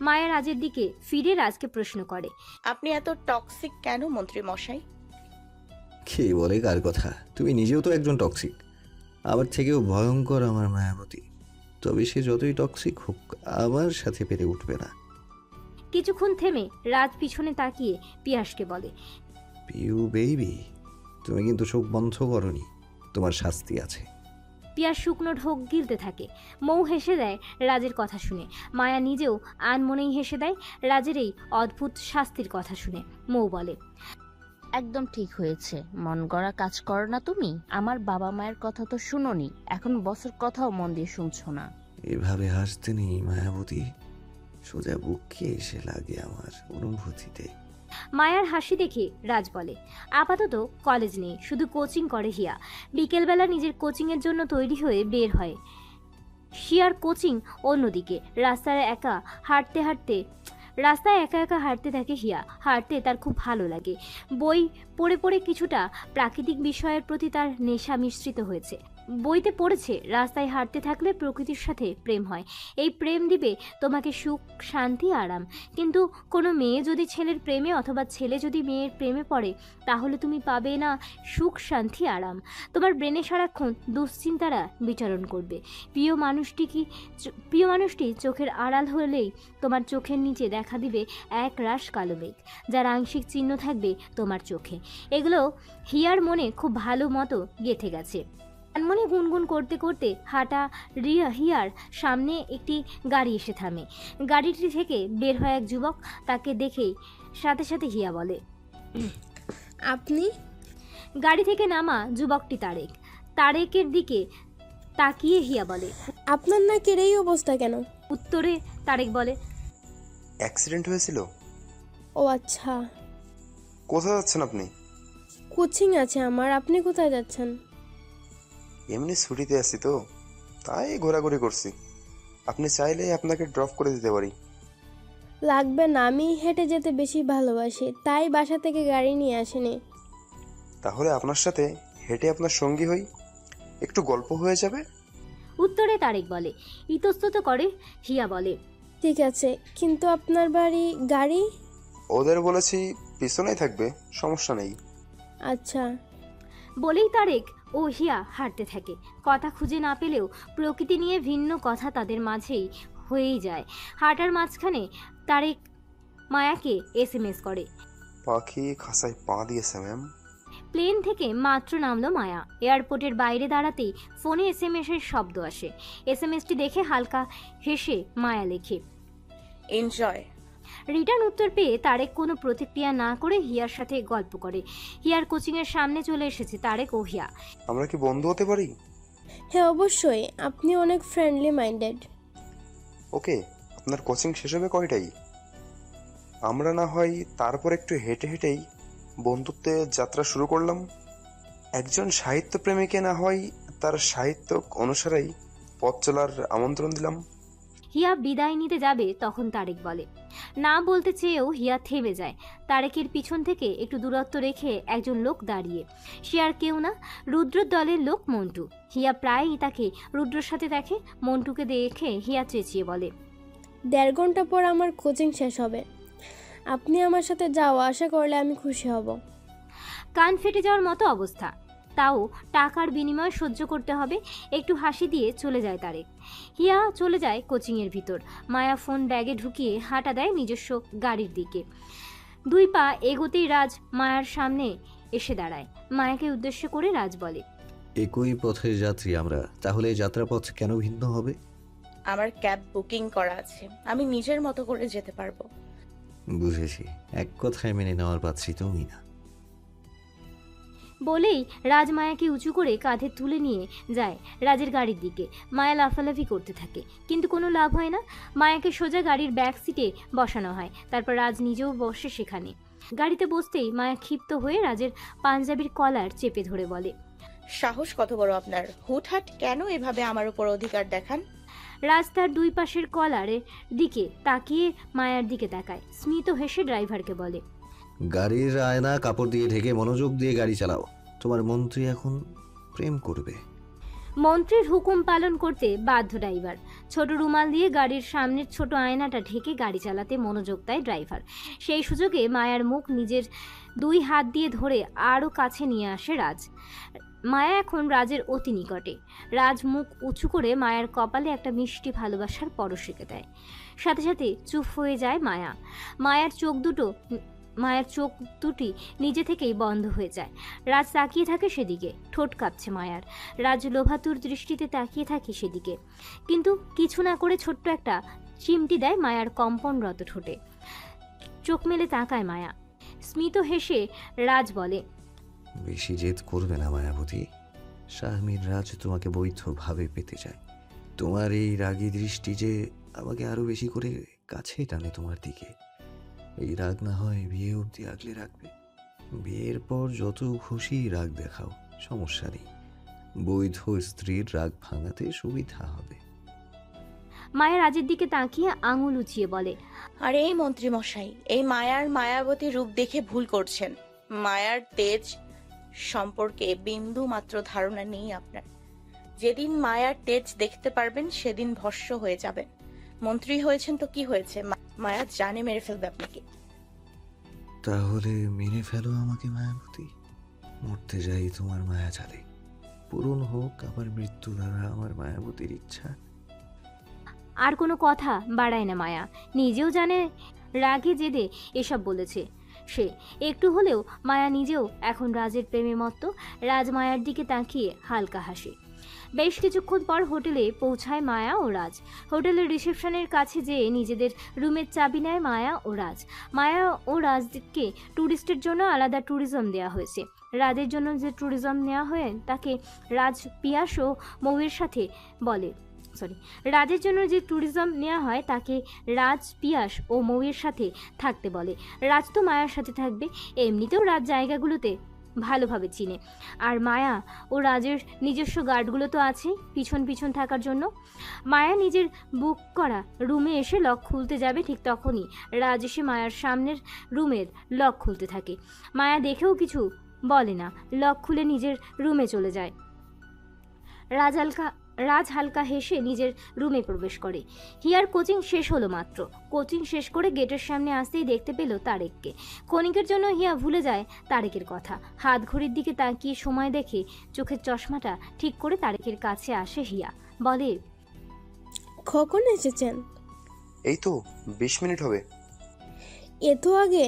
মায়া রাজের দিকে ফিরে রাজকে প্রশ্ন করে, আপনি এত টক্সিক কেন মন্ত্রী মশাই? কে বলে কার কথা? তুমি নিজেও তো একজন টক্সিক, আমার থেকেও ভয়ঙ্কর আমার মায়াবতী। তবে সে যতই টক্সিক হোক আমার সাথে পেরে উঠবে না। কিছুক্ষণ থেমে রাজ পিছনে তাকিয়ে পিয়াসকে বলে, পিউ বেবি, তুমি কিন্তু চোখ বন্ধ করনি, তোমার শাস্তি আছে। পিয়াস শুকনো ঢোক গিলতে থাকে। মৌ হেসে দেয় রাজের কথা শুনে। মায়া নিজেও আনমনেই হেসে দেয় রাজের এই অদ্ভুত শাস্তির কথা শুনে। মৌ বলে, একদম ঠিক হয়েছে, মন গড়া কাজ করো না তুমি। আমার বাবা মায়ের কথা তো শুনোনি, এখন বসের কথাও মন দিয়ে শুনছো না। এভাবে হাসতে নেই মায়াবতী, সোজা বুকে এসে লাগে আমার অনুভূতিতে। মায়ার হাসি দেখে রাজ বলে, আপাতত কলেজ নেই, শুধু কোচিং করে হিয়া। বিকেলবেলা নিজের কোচিংয়ের জন্য তৈরি হয়ে বের হয়। শিয়ার কোচিং অন্যদিকে। রাস্তায় একা একা হাঁটতে থাকে হিয়া। হাঁটতে তার খুব ভালো লাগে। বই পড়ে পড়ে কিছুটা প্রাকৃতিক বিষয়ের প্রতি তার নেশা মিশ্রিত হয়েছে। বইতে পড়েছে রাস্তায় হাঁটতে থাকলে প্রকৃতির সাথে প্রেম হয়। এই প্রেম দিবে তোমাকে সুখ, শান্তি, আরাম। কিন্তু কোনো মেয়ে যদি ছেলের প্রেমে অথবা ছেলে যদি মেয়ের প্রেমে পড়ে তাহলে তুমি পাবে না সুখ, শান্তি, আরাম। তোমার ব্রেনে সারাক্ষণ দুশ্চিন্তারা বিচরণ করবে। প্রিয় মানুষটি চোখের আড়াল হলেই তোমার চোখের নিচে দেখা দিবে এক রাশ কালো মেঘ, যার আংশিক চিহ্ন থাকবে তোমার চোখে। এগুলো হিয়ার মনে খুব ভালো মতো গেঁথে গেছে। মনে গুনগুন করতে করতে হিয়ার সামনে একটি গাড়ি এসে থামে। গাড়িটি থেকে বের হয় এক যুবক। তাকে দেখেই সাথে সাথে হিয়া বলে, আপনি? গাড়ি থেকে নামা যুবকটি তারেকের দিকে তাকিয়ে হিয়া বলে, আপনার নাকের এই অবস্থা কেন? উত্তরে তারেক বলে, অ্যাক্সিডেন্ট হয়েছিল। ও আচ্ছা। কোথায় যাচ্ছেন আপনি? কোচিং আছে আমার। আপনি কোথায় যাচ্ছেন? এমনি ছুটিতে আছি তো, তাই ঘোরাঘুরি করছি। আপনি চাইলে আপনাকে ড্রপ করে দিতে পারি। লাগবে না, আমি হেঁটে যেতে বেশি ভালোবাসি, তাই বাসা থেকে গাড়ি নিয়ে আসেনি। তাহলে আপনার সাথে হেঁটে আপনার সঙ্গী হই, একটু গল্প হয়ে যাবে। উত্তরে তারেক বলে। ইতস্তত করে হিয়া বলে, ঠিক আছে, কিন্তু আপনার বাড়ি গাড়ি? ওদের বলেছি পিছনেই থাকবে, সমস্যা নেই। আচ্ছা। বলেই তারেক ও হিয়া হাঁটতে থাকে। কথা খুঁজে না পেলেও প্রকৃতি নিয়ে ভিন্ন কথা তাদের মাঝেই হয়েই যায়। হাঁটার মাঝখানে তারেক মায়াকে SMS করে, পাখি খাঁচায় পা দিয়েছে ম্যাম। প্লেন থেকে মাত্র নামলো মায়া। এয়ারপোর্টের বাইরে দাঁড়াতেই ফোনে SMS এর শব্দ আসে। SMSটি দেখে হালকা হেসে মায়া লেখে, এনজয়। রিটার্ন উত্তর পেয়ে তারেক কোনো প্রতিক্রিয়া না করে হিয়ার সাথে গল্প করে। হিয়ার কোচিংয়ের সামনে চলে এসেছে তারেক ও হিয়া। আমরা কি বন্ধু হতে পারি? হ্যাঁ অবশ্যই, আপনি অনেক ফ্রেন্ডলি মাইন্ডেড। ওকে, আপনার কোচিং শেষ হবে কয়টায়? আমরা না হয় তারপর একটু হেঁটে হেঁটেই বন্ধুত্বের যাত্রা শুরু করলাম। একজন সাহিত্য প্রেমীকে না হয় তার সাহিত্য অনুসারেই পথ চলার আমন্ত্রণ দিলাম। হিয়া বিদায় নিতে যাবে তখন তারেক বলে। না বলতে চেয়েও হিয়া থেমে যায়। তারেকের পিছন থেকে একটু দূরত্ব রেখে একজন লোক দাঁড়িয়ে। সে আর কেউ না, রুদ্রর দলের লোক মন্টু। হিয়া প্রায়ই তাকে রুদ্রর সাথে দেখে। মন্টুকে দেখে হিয়া চেঁচিয়ে বলে, 1.5 ঘন্টা পর আমার কোচিং শেষ হবে, আপনি আমার সাথে যাওয়া আসা করলে আমি খুশি হব। কান ফেটে যাওয়ার মতো অবস্থা, তাও টাকার বিনিময়ে সহ্য করতে হবে। একটু হাসি দিয়ে চলে যায় তারেক। হিয়া চলে যায় কোচিংয়ের ভিতর। মায়া ফোন ব্যাগে ঢুকিয়ে হাঁটা দেয় নিজস্ব গাড়ির দিকে। 2 পা এগোতেই রাজ মায়ার সামনে এসে দাঁড়ায়। মায়াকে উদ্দেশ্য করে রাজ বলে, একই পথের যাত্রী আমরা, তাহলে যাত্রাপথ কেন ভিন্ন হবে? আমার ক্যাব বুকিং করা আছে, আমি নিজের মতো করে যেতে পারবো। বুঝেছি, এক কথায় মেনে নেওয়ার পাত্রী তুমি না। বলেই রাজ মায়াকে উঁচু করে কাঁধে তুলে নিয়ে যায় রাজের গাড়ির দিকে। মায়া লাফালাফি করতে থাকে, কিন্তু কোনো লাভ হয় না। মায়াকে সোজা গাড়ির ব্যাক সিটে বসানো হয়। তারপর রাজ নিজেও বসে সেখানে। গাড়িতে বসতেই মায়া ক্ষিপ্ত হয়ে রাজের পাঞ্জাবির কলার চেপে ধরে বলে, সাহস কত বড় আপনার! হুটহাট কেন এভাবে আমার উপর অধিকার দেখান? রাজ তার 2 পাশের কলারের দিকে তাকিয়ে মায়ার দিকে তাকায়। স্মিত হেসে ড্রাইভারকে বলে, গাড়ির আয়না কাপড় দিয়ে ঢেকে মনোযোগ দিয়ে গাড়ি চালাও, তোমার মন্ত্রী এখন প্রেম করবে। মন্ত্রীর হুকুম পালন করতে বাধ্য ড্রাইভার। ছোট রুমাল দিয়ে গাড়ির সামনের ছোট আয়নাটা ঢেকে গাড়ি চালাতে মনোযোগ দেয় ড্রাইভার। সেই সুযোগে মায়ার মুখ নিজের 2 হাত দিয়ে ধরে আরও কাছে নিয়ে আসে রাজ। মায়া এখন রাজের অতি নিকটে। রাজ মুখ উঁচু করে মায়ার কপালে একটা মিষ্টি ভালোবাসার পরশ রেখে দেয়। সাথে সাথে চুপ হয়ে যায় মায়া। মায়ের চোখ দুটি নিজে থেকেই বন্ধ হয়ে যায়। রাজ তাকিয়ে থাকে সেদিকে, ঠোঁট কাঁপছে মায়ার। রাজ লোভাতুর দৃষ্টিতে তাকিয়ে থাকে সেদিকে, কিন্তু কিছু না করে ছোট্ট একটা চিমটি দেয় মায়ার কম্পনরত ঠোঁটে। চোখ মেলে তাকায় মায়া। স্মিত হেসে রাজ বলে, বেশি জেদ করবে না মায়াবতী, শাহমীর রাজ তোমাকে বৈধভাবে পেতে চায়। তোমার এই রাগী দৃষ্টি যে আমাকে আরো বেশি করে কাছে টানে তোমার দিকে। এই রাগ না হয় বিয়ে অবধি আগলে রাখবে। বিয়ের পর যত খুশি রাগ দেখাও, সমস্যা নেই। বৈধ স্ত্রীর রাগ ভাঙাতে সুবিধা হবে। মায়া রাজের দিকে তাকিয়ে আঙুল উঁচিয়ে বলে, আরে এই মন্ত্রী মশাই, এই মায়ার মায়াবতী রূপ দেখে ভুল করছেন। মায়ার তেজ সম্পর্কে বিন্দু মাত্র ধারণা নেই আপনার। যেদিন মায়ার তেজ দেখতে পারবেন সেদিন ভস্ম হয়ে যাবেন। মন্ত্রী হয়েছেন তো কি হয়েছে, মায়া জানে মেরে ফেলবে আপনাকে। তাহলে মেনে ফেলো আমাকে মায়াবতী, মরতে যাই তোমার মায়া জালে। পূরণ হোক আমার মৃত্যু দ্বারা আমার মায়াবতীর ইচ্ছা। আর কোনো কথা বাড়ায় না মায়া। নিজেও জানে রাগে জেদে এসব বলেছে সে। একটু হলেও মায়া নিজেও এখন রাজের প্রেমে মত্ত। রাজ মায়ার দিকে তাকিয়ে হালকা হাসে। বেশ কিছুক্ষণ পর হোটেলে পৌঁছায় মায়া ও রাজ। হোটেলের রিসেপশনের কাছে যেয়ে নিজেদের রুমের চাবি নেয় মায়া ও রাজ। মায়া ও রাজকে ট্যুরিস্টের জন্য আলাদা ট্যুরিজম দেওয়া হয়েছে। রাজের জন্য যে ট্যুরিজম নেওয়া হয় তাকে রাজ, পিয়াস ও মৌয়ের সাথে বলে রাজের জন্য যে ট্যুরিজম নেওয়া হয় তাকে রাজ, পিয়াস ও মৌয়ের সাথে থাকতে বলে। রাজ তো মায়ার সাথে থাকবে। এমনিতেও রাজ জায়গাগুলোতে ভালোভাবে চিনে। আর মায়া ও রাজের নিজস্ব গার্ডগুলো তো আছেই পিছন পিছন থাকার জন্য। মায়া নিজের বুক করা রুমে এসে লক খুলতে যাবে, ঠিক তখনই রাজ এসে মায়ার সামনের রুমের লক খুলতে থাকে। মায়া দেখেও কিছু বলে না, লক খুলে নিজের রুমে চলে যায়। রাজ হালকা হেসে নিজের রুমে প্রবেশ করে। হিয়ার কোচিং শেষ হলো মাত্র। কোচিং শেষ করে গেটের সামনে আসতেই দেখতে পেল তারেককে। ক্ষণিকের জন্য হিয়া ভুলে যায় তারেকের কথা। হাত ঘড়ির দিকে তাকিয়ে সময় দেখে চোখের চশমাটা ঠিক করে তারেকের কাছে আসে হিয়া। বলে, কখন এসেছেন? এই তো 20 মিনিট হবে। এত আগে?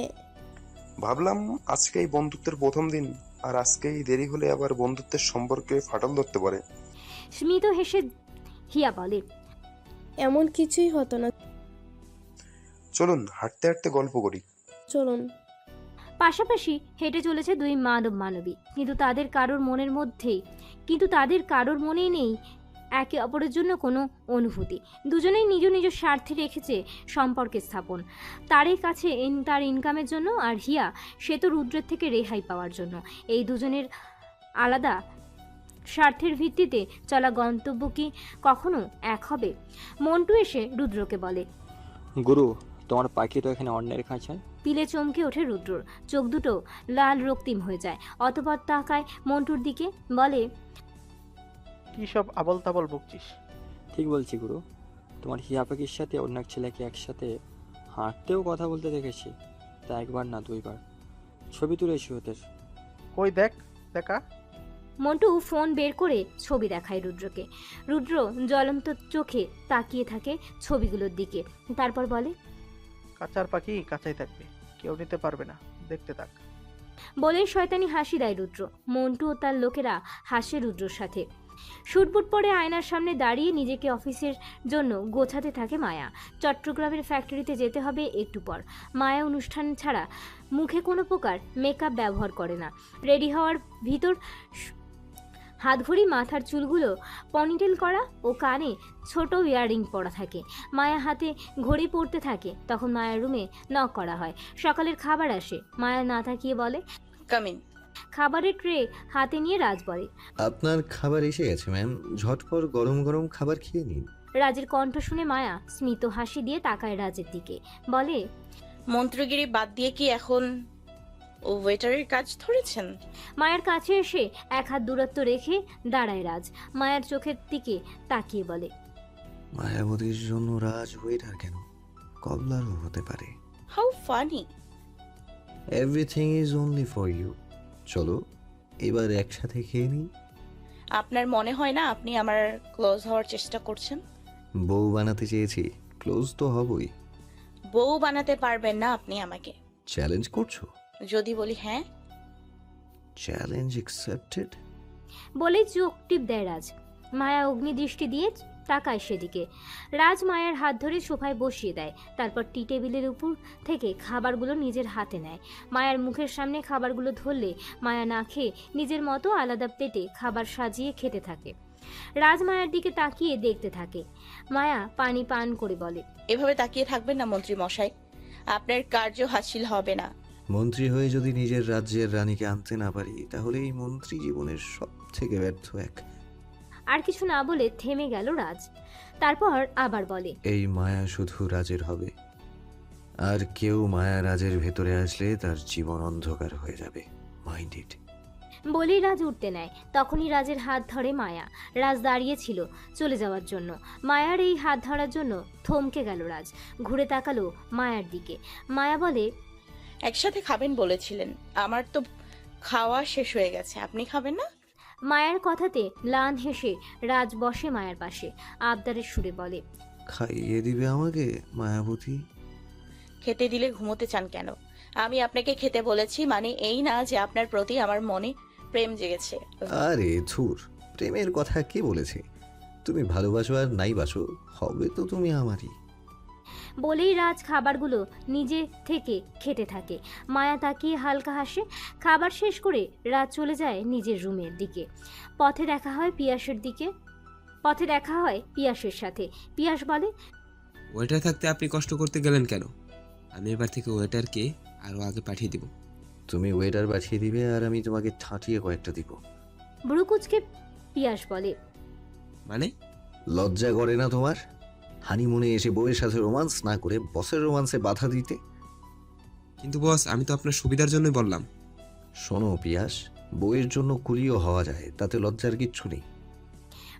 ভাবলাম আজকেই বন্ধুত্বের প্রথম দিন, আর আজকেই দেরি হলে আবার বন্ধুত্বের সম্পর্কে ফাটল ধরতে পারে। স্মিত হেসে হিয়া বলে, এমন কিছুই হতো না, চলুন হাঁটতে হাঁটতে গল্প করি। চলুন। পাশাপাশি হেঁটে চলেছে 2 মানব মানবী, কিন্তু তাদের কারোর মনেই নেই একে অপরের জন্য কোনো অনুভূতি। দুজনেই নিজ নিজ স্বার্থে রেখেছে সম্পর্কের স্থাপন। তারই কাছে তার ইনকামের জন্য, আর হিয়া সে তো রুদ্রের থেকে রেহাই পাওয়ার জন্য। এই দুজনের আলাদা স্বার্থের ভিত্তিতে চলা গন্তব্য কি কখনো এক হবে? মন্টু এসে রুদ্রকে বলে। গুরু, তোমার পাখি তো এখানে অন্যের খাঁচায়। পিলে চমকে ওঠে রুদ্রর, চোখ দুটো লাল রক্তিম হয়ে যায়। অতঃপর তাকায় মন্টুর দিকে, বলে, কি সব আবল তাবল বকছিস? ঠিক বলছি গুরু, তোমার হিয়া পাখির সাথে অন্য এক ছেলেকে একসাথে হাঁটতেও কথা বলতে দেখেছি। তা একবার না দুইবার। ছবি তুলেছি ওদের। কই দেখা। মন্টু ফোন বের করে ছবি দেখায় রুদ্রকে। রুদ্র জ্বলন্ত চোখে তাকিয়ে থাকে ছবিগুলোর দিকে, তারপর বলে, কাঁচার পাখি কাঁচাই থাকবে, কেউ নিতে পারবে না, দেখতে থাক। বলেই শয়তানি হাসি দেয় রুদ্র। মন্টু ও তার লোকেরা হাসে রুদ্রর সাথে। শুটবুট পরে আয়নার সামনে দাঁড়িয়ে নিজেকে অফিসের জন্য গোছাতে থাকে মায়া। চট্টগ্রামের ফ্যাক্টরিতে যেতে হবে একটু পর। মায়া অনুষ্ঠান ছাড়া মুখে কোনো প্রকার মেকআপ ব্যবহার করে না। রেডি হওয়ার ভিতর হাতঘড়ি, মাথার চুলগুলো পনিটেল করা ও কানে ছোট ইয়াররিং পরা থাকে। মায়া হাতে ঘড়ি পরতে থাকে। তখন মায়ের রুমে নক করা হয়। সকালের খাবার আসে। মায়া না তাকিয়ে বলে, কামিন। খাবারের ট্রে হাতে নিয়ে রাজ বলে, আপনার খাবার এসে গেছে ম্যাম, ঝটপট গরম গরম খাবার খেয়ে নিন। রাজের কণ্ঠ শুনে মায়া স্মিত হাসি দিয়ে তাকায় রাজের দিকে, বলে, মন্ত্রগিরি বাদ দিয়ে কি এখন ওয়েটারের কাজ ধরেছেন? মায়ের কাছে এসে এক হাত দূরত্ব রেখে দাঁড়ায় রাজ। মায়ের চোখের দিকে তাকিয়ে বলে, মায়াবতীর জন্য রাজ ওয়েটার কেন? কবলারও হতে পারে। How funny. Everything is only for you. চলো এবার একসাথে খেয়ে নিই। আপনার মনে হয় না আপনি আমার ক্লোজ হওয়ার চেষ্টা করছেন? বউ বানাতে চেয়েছি, ক্লোজ তো হবই। বউ বানাতে পারবেন না আপনি আমাকে। চ্যালেঞ্জ করছো? যদি বলি হ্যাঁ। Challenge accepted. বলেই চোখ টিপ দেয় রাজ। মায়া অগ্নিদৃষ্টি দিয়ে তাকায় সেদিকে। রাজ মায়ের হাত ধরে সোফায় বসিয়ে দেয়। তারপর টি টেবিলের উপর থেকে খাবারগুলো নিজের হাতে নেয়। মায়ের মুখের সামনে খাবারগুলো ধরলে মায়া না খেয়ে নিজের মতো আলাদা প্লেটে খাবার সাজিয়ে খেতে থাকে। রাজ মায়ের দিকে তাকিয়ে দেখতে থাকে। মায়া পানি পান করে বলে, এভাবে তাকিয়ে থাকবেন না মন্ত্রী মশাই, আপনার কার্য হাসিল হবে না। মন্ত্রী হয়ে যদি নিজের রাজ্যের রানীকে আনতে না পারি, তাহলে এই মন্ত্রী জীবনের সব থেকে ব্যর্থ এক। আর কিছু না বলে থেমে গেল রাজ। তারপর আবার বলে, এই মায়া শুধু রাজের হবে, আর কেউ মায়া রাজের ভেতরে আসলে তার জীবন অন্ধকার হয়ে যাবে। Mind it. বলেই রাজ উঠতে নেয়। তখনই রাজের হাত ধরে মায়া। রাজ দাঁড়িয়ে ছিল চলে যাওয়ার জন্য। মায়ার এই হাত ধরার জন্য থমকে গেল রাজ। ঘুরে তাকালো মায়ার দিকে। মায়া বলে, একসাথে খাবেন বলেছিলেন, আমার তো খাওয়া শেষ হয়ে গেছে, আপনি খাবেন না? মায়ের কথাতে ম্লান হেসে রাজ বসে মায়ের পাশে। আবদারের সুরে বলে, খাইয়ে দিবে আমাকে মায়াবতী? খেতে দিলে ঘুমোতে চান কেন? আমি আপনাকে খেতে বলেছি মানে এই না যে আপনার প্রতি আমার মনে প্রেম জেগেছে। আরে ধুর, প্রেমের কথা কে বলেছে? তুমি ভালোবাসো আর নাই বাসো, হবে তো তুমি আমারই। বলেই রাজ খাবারগুলো নিজে থেকে খেতে থাকে। মায়া তাকিয়ে হালকা হাসে। খাবার শেষ করে রাজ চলে যায় নিজের রুমের দিকে। পথে দেখা হয় পিয়াসের সাথে। পিয়াস বলে, ওয়েটার থাকতে আপনি কষ্ট করতে গেলেন কেন? আমি এবার থেকে ওয়েটারকে আরো আগে পাঠিয়ে দিব। তুমি ওয়েটার পাঠিয়ে দিবে আর আমি তোমাকে ঠাঁটিয়ে কয়েকটা দিব। ব্রুকুচকে পিয়াস বলে, মানে? লজ্জা করে না তোমার? হানিমুনে এসে বউয়ের সাথে রোমান্স না করে বসের রোমান্সে বাধা দিতে? কিন্তু বস, আমি তো আপনার সুবিধার জন্যই বললাম। শোনো পিয়াস, বউয়ের জন্য কুলিও হওয়া যায়, তাতে লজ্জার কিচ্ছু নেই।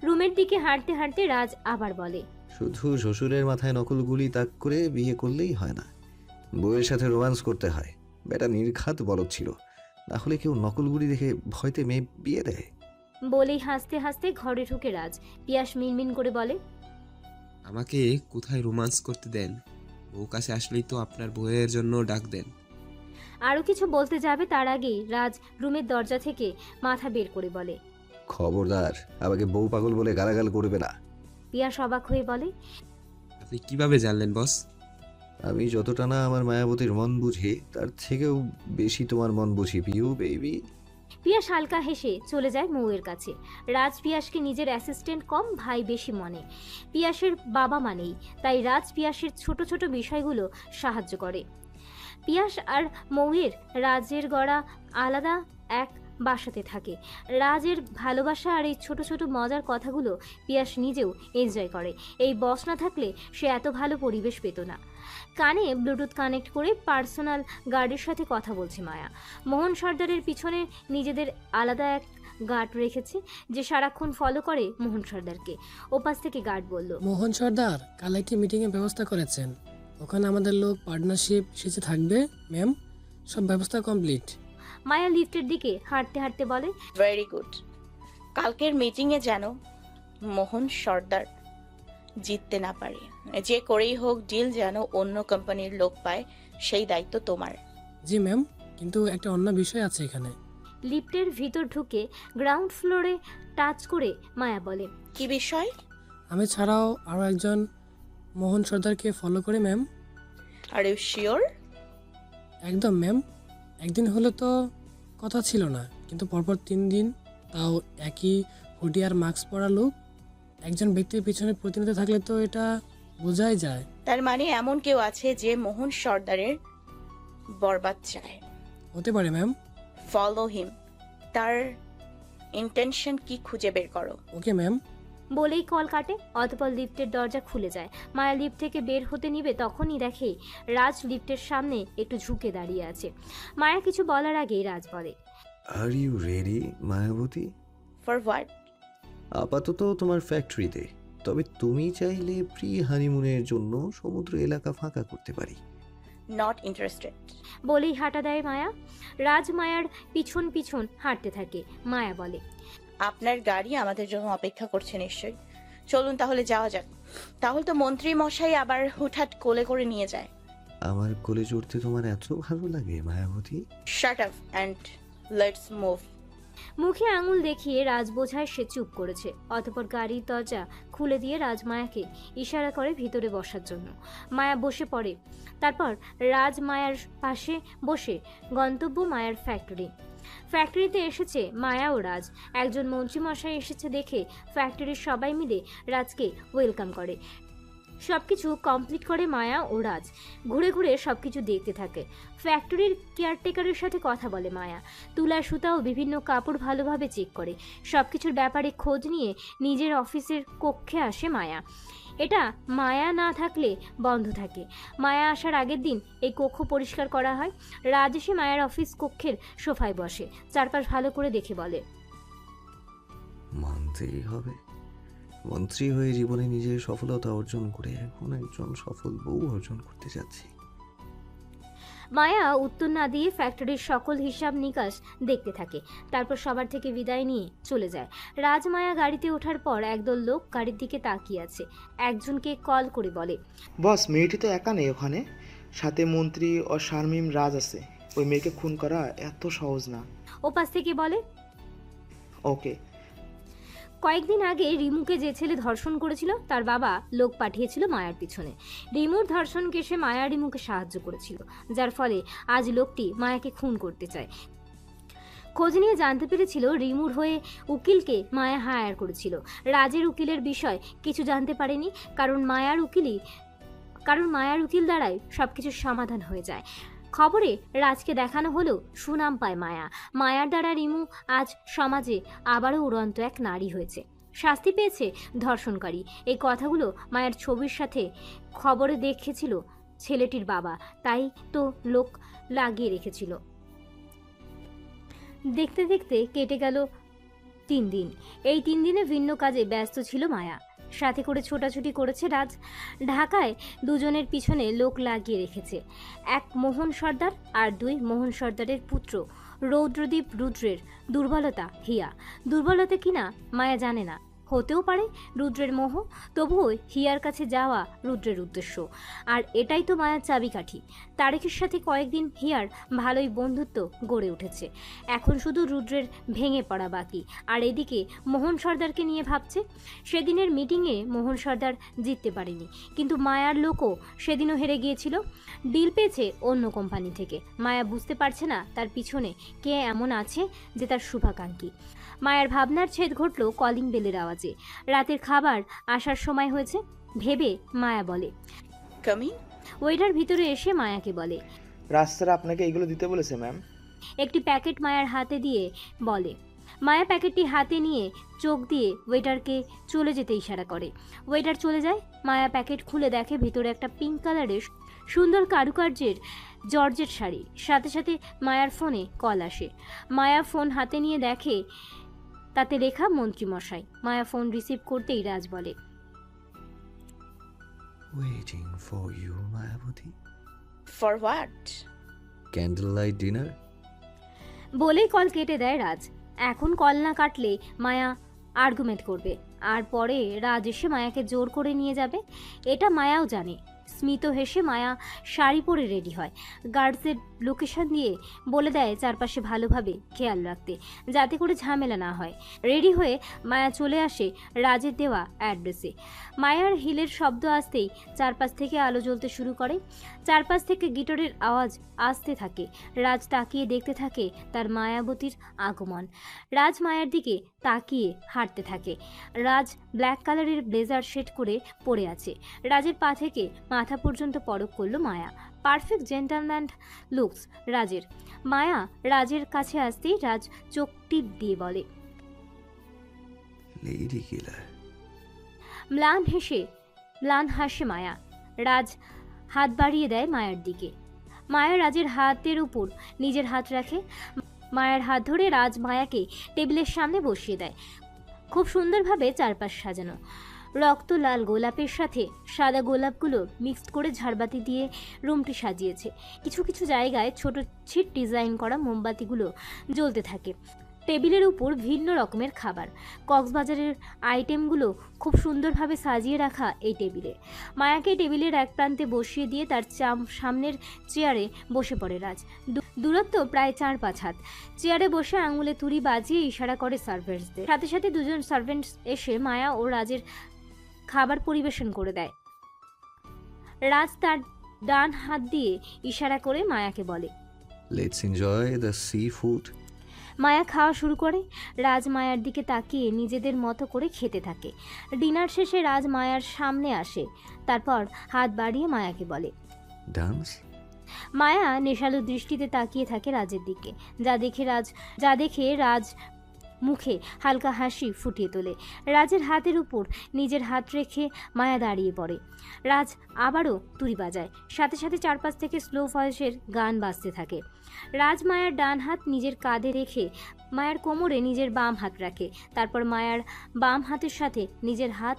রুমের দিকে হাঁটতে হাঁটতে রাজ আবার বলে, শুধু শ্বশুরের মাথায় নকল গুলি তাক করে বিয়ে করলেই হয় না, বউয়ের সাথে রোমান্স করতে হয়। বেটা নির্ঘাত বলদ ছিল, না হলে কেউ নকল গুলি দেখে ভয়তে মেয়ে বিয়ে দেয়? বলেই হাসতে হাসতে ঘরে ঢুকে রাজ। পিয়াস মিনমিন করে বলে, আমাকে কোথায় রোমান্স করতে দেন? বউ কাছে আসলেই তো আপনার বউয়ের জন্য ডাক দেন। আরো কিছু বলতে যাবে তার আগেই রাজ রুমের দরজা থেকে মাথা বের করে বলে, খবরদার আমাকে বউ পাগল বলে গালাগাল করবে না। পিয়াস অবাক হয়ে বলে, আপনি কিভাবে জানলেন বস? আমি যতটা না আমার মায়াবতীর মন বুঝি, তার থেকেও বেশি তোমার মন বুঝি পিউ বেবি। পিয়াস হালকা হেসে চলে যায় মৌয়ের কাছে। রাজ পিয়াসকে নিজের অ্যাসিস্ট্যান্ট কম ভাই বেশি মনে। পিয়াসের বাবা মানেই, তাই রাজ পিয়াসের ছোট ছোট বিষয়গুলো সাহায্য করে। পিয়াস আর মৌয়ের রাজের গড়া আলাদা এক বাসাতে থাকে। রাজের ভালোবাসা আর এই ছোট ছোট মজার কথাগুলো পিয়াস নিজেও এনজয় করে। এই বস না থাকলে সে এত ভালো পরিবেশ পেত না। কানে ব্লুটুথ কানেক্ট করে পার্সোনাল গার্ডের সাথে কথা বলছে মায়া। মোহন সর্দারের পিছনে নিজেদের আলাদা এক গার্ড রেখেছে যে সারাক্ষণ ফলো করে মোহন সর্দারকে। ওপাশ থেকে গার্ড বলল, মোহন সর্দার কাল একটি মিটিংয়ের ব্যবস্থা করেছেন, ওখানে আমাদের লোক পার্টনারশিপ শেষে থাকবে ম্যাম, সব ব্যবস্থা কমপ্লিট। মায়া লিফটের দিকে হাঁটতে হাঁটতে বলে, ভেরি গুড। কালকের মিটিংয়ে যেন মোহন সর্দার জিততে না পারে, যে করেই হোক ডিল যেন অন্য কোম্পানির লোক পায়, সেই দায়িত্ব তোমার। জি ম্যাম, কিন্তু একটা অন্য বিষয় আছে এখানে। লিফটের ভিতর ঢুকে গ্রাউন্ড ফ্লোরে টাচ করে মায়া বলে, কি বিষয়? আমি ছাড়াও আরও একজন মোহন সর্দারকে ফলো করে ম্যাম। Are you sure? একদম ম্যাম, একদিন হলে তো কথা ছিল না, কিন্তু পরপর 3 দিন, তাও একই হুডি আর মাস্ক পরা লোক। একজন ব্যক্তির পিছনে প্রতিনিধি থাকলে তো এটা বোঝাই যায়। তার মানে এমন কেউ আছে যে মোহন সর্দারের বরবাদ চায়? হতে পারে ম্যাম। ফলো হিম, তার ইন্টেনশন কি খুঁজে বের করো। Okay ma'am. বলেই কল কাটে। অতপর লিফটের দরজা খুলে যায়। মায়া লিফট থেকে বের হতে নিবে, তখনই দেখে রাজ লিফটের সামনে একটু ঝুঁকে দাঁড়িয়ে আছে। মায়া কিছু বলার আগেই রাজ বলে, are you ready Mayabati? For what? আপাতত তোমার ফ্যাক্টরিতে, তবে তুমি চাইলে প্রি হানিমুনের জন্য সমুদ্র এলাকা ফাঁকা করতে পারি। Not interested. বলেই হাঁটা দেয় মায়া। রাজ মায়ার পিছন পিছন হাঁটতে থাকে। মায়া বলে, আপনার গাড়ি আমাদের জন্য অপেক্ষা করছে নিশ্চয়ই, চলুন তাহলে যাওয়া যাক। তাহলে তো মন্ত্রী মশাই আবার হুটহাট কোলে করে নিয়ে যায়। আমার কোলে চড়তে তোমার এত ভালো লাগে Mayabati? Shut up and let's move. মুখে আঙুল দেখিয়ে রাজ বোঝায় সে চুপ করেছে। অতপর গাড়ির দরজা খুলে দিয়ে রাজ মায়াকে ইশারা করে ভিতরে বসার জন্য। মায়া বসে পড়ে। তারপর রাজ মায়ার পাশে বসে গন্তব্য মায়ার ফ্যাক্টরি। ফ্যাক্টরিতে এসেছে মায়া ও রাজ। একজন মন্ত্রীমশাই এসেছে দেখে ফ্যাক্টরির সবাই মিলে রাজকে ওয়েলকাম করে। সবকিছু কমপ্লিট করে মায়া ও রাজ ঘুরে ঘুরে সবকিছু দেখতে থাকে। ফ্যাক্টরির কেয়ারটেকারের সাথে কথা বলে মায়া। তুলা সুতা ও বিভিন্ন কাপড় ভালোভাবে চেক করে। সবকিছুর ব্যাপারে খোঁজ নিয়ে নিজের অফিসের কক্ষে আসে মায়া। এটা মায়া না থাকলে বন্ধ থাকে। মায়া আসার আগের দিন এই কক্ষ পরিষ্কার করা হয়। রাজ এসে মায়ার অফিস কক্ষের সোফায় বসে, চারপাশ ভালো করে দেখে বলে, মানতেই হবে, মন্ত্রী হয়ে জীবনে নিজের সফলতা অর্জন করে এখন একজন সফল বউ অর্জন করতে যাচ্ছি। মায়া উত্তর না দিয়ে ফ্যাক্টরির সকল হিসাব নিকাশ দেখতে থাকে। তারপর সবার থেকে বিদায় নিয়ে চলে যায়। রাজ মায়া গাড়িতে ওঠার পর একদল লোক গাড়ির দিকে তাকিয়ে আছে। একজনকে কল করে বলে, বস, মেয়েটি তো একা নেই ওখানে, সাথে মন্ত্রী ও শারমিম রাজ আছে। ওই মেয়েকে খুন করা এত সহজ না। ওপাশ থেকে বলে, ওকে। কয়েকদিন আগে রিমুকে যে ছেলে ধর্ষণ করেছিল তার বাবা লোক পাঠিয়েছিল মায়ার পিছনে। রিমুর ধর্ষণ কেসে মায়া রিমুকে সাহায্য করেছিল, যার ফলে আজ লোকটি মায়াকে খুন করতে চায়। খোঁজ নিয়ে জানতে পেরেছিল রিমুর হয়ে উকিলকে মায়া হায়ার করেছিল। রাজের উকিলের বিষয় কিছু জানতে পারেনি, কারণ মায়ার উকিল দ্বারাই সবকিছুর সমাধান হয়ে যায়। খবরে রাজকে দেখানো হলেও সুনাম পায় মায়া। মায়ার দ্বারা রিমু আজ সমাজে আবারও উড়ন্ত এক নারী হয়েছে, শাস্তি পেয়েছে ধর্ষণকারী। এই কথাগুলো মায়ের ছবির সাথে খবরে দেখেছিল ছেলেটির বাবা, তাই তো লোক লাগিয়ে রেখেছিল। দেখতে দেখতে কেটে গেল 3 দিন। এই 3 দিনে ভিন্ন কাজে ব্যস্ত ছিল মায়া। সাথে করে ছোটাছুটি করেছে রাজ। ঢাকায় দুজনের পিছনে লোক লাগিয়ে রেখেছে, 1 মোহন সর্দার আর 2 মোহন সর্দারের পুত্র রৌদ্রদীপ রুদ্রের দুর্বলতা হিয়া। দুর্বলতা কিনা মায়া জানে না, হতেও পারে রুদ্রের মোহ, তবুও হিয়ার কাছে যাওয়া রুদ্রের উদ্দেশ্য। আর এটাই তো মায়ার চাবিকাঠি। তারেকের সাথে কয়েকদিন হিয়ার ভালোই বন্ধুত্ব গড়ে উঠেছে, এখন শুধু রুদ্রের ভেঙে পড়া বাকি। আর এদিকে মোহন সর্দারকে নিয়ে ভাবছে। সেদিনের মিটিংয়ে মোহন সর্দার জিততে পারেনি, কিন্তু মায়ার লোকও সেদিনও হেরে গিয়েছিল। ডিল পেয়েছে অন্য কোম্পানি থেকে। মায়া বুঝতে পারছে না তার পিছনে কে এমন আছে যে তার শুভাকাঙ্ক্ষী। মায়ের ভাবনার ছেদ ঘটল কলিং বেলের আওয়াজে। রাতের খাবার আসার সময় হয়েছে ভেবে মায়া বলে, কামিং। ওয়েটার ভিতরে এসে মায়াকে বলে, রাজ স্যার আপনাকে এগুলো দিতে বলেছে ম্যাম। একটি প্যাকেট মায়ার হাতে দিয়ে বলে। মায়া প্যাকেটটি হাতে নিয়ে চোখ দিয়ে ওয়েটারকে চলে যেতে ইশারা করে। ওয়েটার চলে যায়। মায়া প্যাকেট খুলে দেখে ভিতরে একটা পিঙ্ক কালারের সুন্দর কারুকার্যের জর্জেট শাড়ি। সাথে সাথে মায়ার ফোনে কল আসে। মায়া ফোন হাতে নিয়ে দেখে তাতে লেখা মন্ত্রীমশাই। মায়া ফোন রিসিভ করতেই রাজ বলে, waiting for you Mayabati. For what? Candle light dinner. বলেই কল কেটে দেয় রাজ। এখন কল না কাটলে মায়া আর্গুমেন্ট করবে, আর পরে রাজ এসে মায়াকে জোর করে নিয়ে যাবে। এটা মায়াও জানে। স্মিত হেসে মায়া শাড়ি পরে রেডি হয়। গার্ডসের লোকেশন দিয়ে বলে দেয় চারপাশে ভালোভাবে খেয়াল রাখতে, যাতে করে ঝামেলা না হয়। রেডি হয়ে মায়া চলে আসে রাজের দেওয়া অ্যাড্রেসে। মায়ার হিলের শব্দ আসতেই চারপাশ থেকে আলো জ্বলতে শুরু করে। চারপাশ থেকে গিটারের আওয়াজ আসতে থাকে। রাজ তাকিয়ে দেখতে থাকে তার মায়াবতীর আগমন। রাজ মায়ার দিকে তাকিয়ে হাঁটতে থাকে। রাজ ব্ল্যাক কালারের ব্লেজার সেট করে পরে আছে। রাজের পা থেকে মাথা পর্যন্ত পরখ করলো মায়া। পারফেক্ট জেন্টলম্যান লুকস রাজের। মায়া রাজের কাছে আসতেই রাজ চোখ টিপ দিয়ে বলে, লেডি কিলার। ম্লান হাসে মায়া। রাজ হাত বাড়িয়ে দেয় মায়ার দিকে। মায়া রাজের হাতের উপর নিজের হাত রাখে। মায়ার হাত ধরে রাজ মায়াকে টেবিলের সামনে বসিয়ে দেয়। খুব সুন্দরভাবে চারপাশ সাজানো। রক্ত লাল গোলাপের সাথে সাদা গোলাপগুলো মিক্সড করে ঝাড়বাতি দিয়ে রুমটি সাজিয়েছে। কিছু কিছু জায়গায় ছোট ছিট ডিজাইন করা মোমবাতিগুলো জ্বলতে থাকে। টেবিলের উপর ভিন্ন রকমের খাবার, কক্সবাজারের আইটেমগুলো খুব সুন্দরভাবে সাজিয়ে রাখা এই টেবিলে। মায়াকে টেবিলের এক প্রান্তে বসিয়ে দিয়ে তার সামনের চেয়ারে বসে পড়ে রাজ। দূরত্ব প্রায় 4-5 হাত। চেয়ারে বসে আঙুলে তুড়ি বাজিয়ে ইশারা করে সার্ভেন্টসদের। সাথে সাথে দুজন সার্ভেন্টস এসে মায়া ও রাজের খাবার পরিবেশন করে দেয়। রাজ তার ডান হাত দিয়ে ইশারা করে মায়াকে বলে, let's enjoy the seafood. Maya খাওয়া শুরু করে। রাজ মায়ার দিকে তাকিয়ে নিজেদের মতো করে খেতে থাকে। ডিনার শেষে রাজ মায়ার সামনে আসে। তারপর হাত বাড়িয়ে মায়াকে বলে, ডান্স। মায়া নেশালু দৃষ্টিতে তাকিয়ে থাকে রাজের দিকে। যা দেখে রাজ মুখে হালকা হাসি ফুটিয়ে তোলে। রাজের হাতের উপর নিজের হাত রেখে মায়া দাঁড়িয়ে পড়ে। রাজ আবারও তুড়ি বাজায়। সাথে সাথে চারপাশ থেকে স্লো ভয়েসের গান বাজতে থাকে। রাজ মায়ার ডান হাত নিজের কাঁধে রেখে মায়ার কোমরে নিজের বাম হাত রাখে। তারপর মায়ার বাম হাতের সাথে নিজের হাত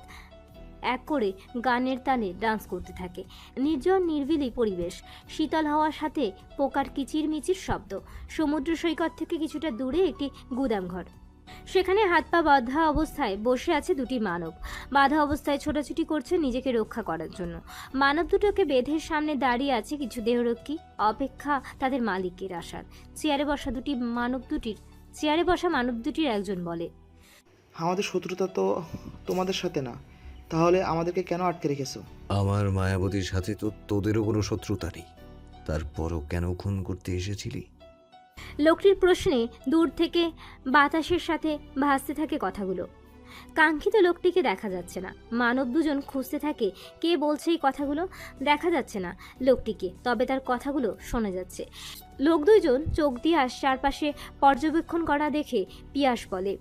এক করে গানের তালে ডান্স করতে থাকে। নির্জন নির্বিলি পরিবেশ, শীতল হাওয়ার সাথে পোকার কিচিরমিচির শব্দ। সমুদ্র সৈকত থেকে কিছুটা দূরে একটি গুদামঘর। সেখানে হাত পা বাঁধা অবস্থায় বসে আছে দুটি মানব। বাঁধা অবস্থায় ছোটাছুটি করছে নিজেকে রক্ষা করার জন্য। মানব দুটোকে বেঁধের সামনে দাঁড়িয়ে আছে কিছু দেহরক্ষী, অপেক্ষা তাদের মালিকের আসার। চেয়ারে বসা মানব দুটির একজন বলে, আমাদের শত্রুতা তো তোমাদের সাথে না, তাহলে আমাদেরকে কেন আটকে রেখেছো? আমার মায়াবতীর সাথে তো তোদেরও কোনো শত্রুতা নেই, তারপরও কেন খুন করতে এসেছিলি? লোকটির প্রশ্নে দূর থেকে বাতাসের সাথে ভাসতে থাকে কথাগুলো। কাঙ্ক্ষিত লোকটিকে দেখা যাচ্ছে না। মানব দুজন খুঁজতে থাকে কে বলছে এই কথাগুলো। দেখা যাচ্ছে না লোকটিকে, তবে তার কথাগুলো শোনা যাচ্ছে। লোক দুইজন চোখ দিয়ে চারপাশে পর্যবেক্ষণ করা দেখে পিয়াস বলে,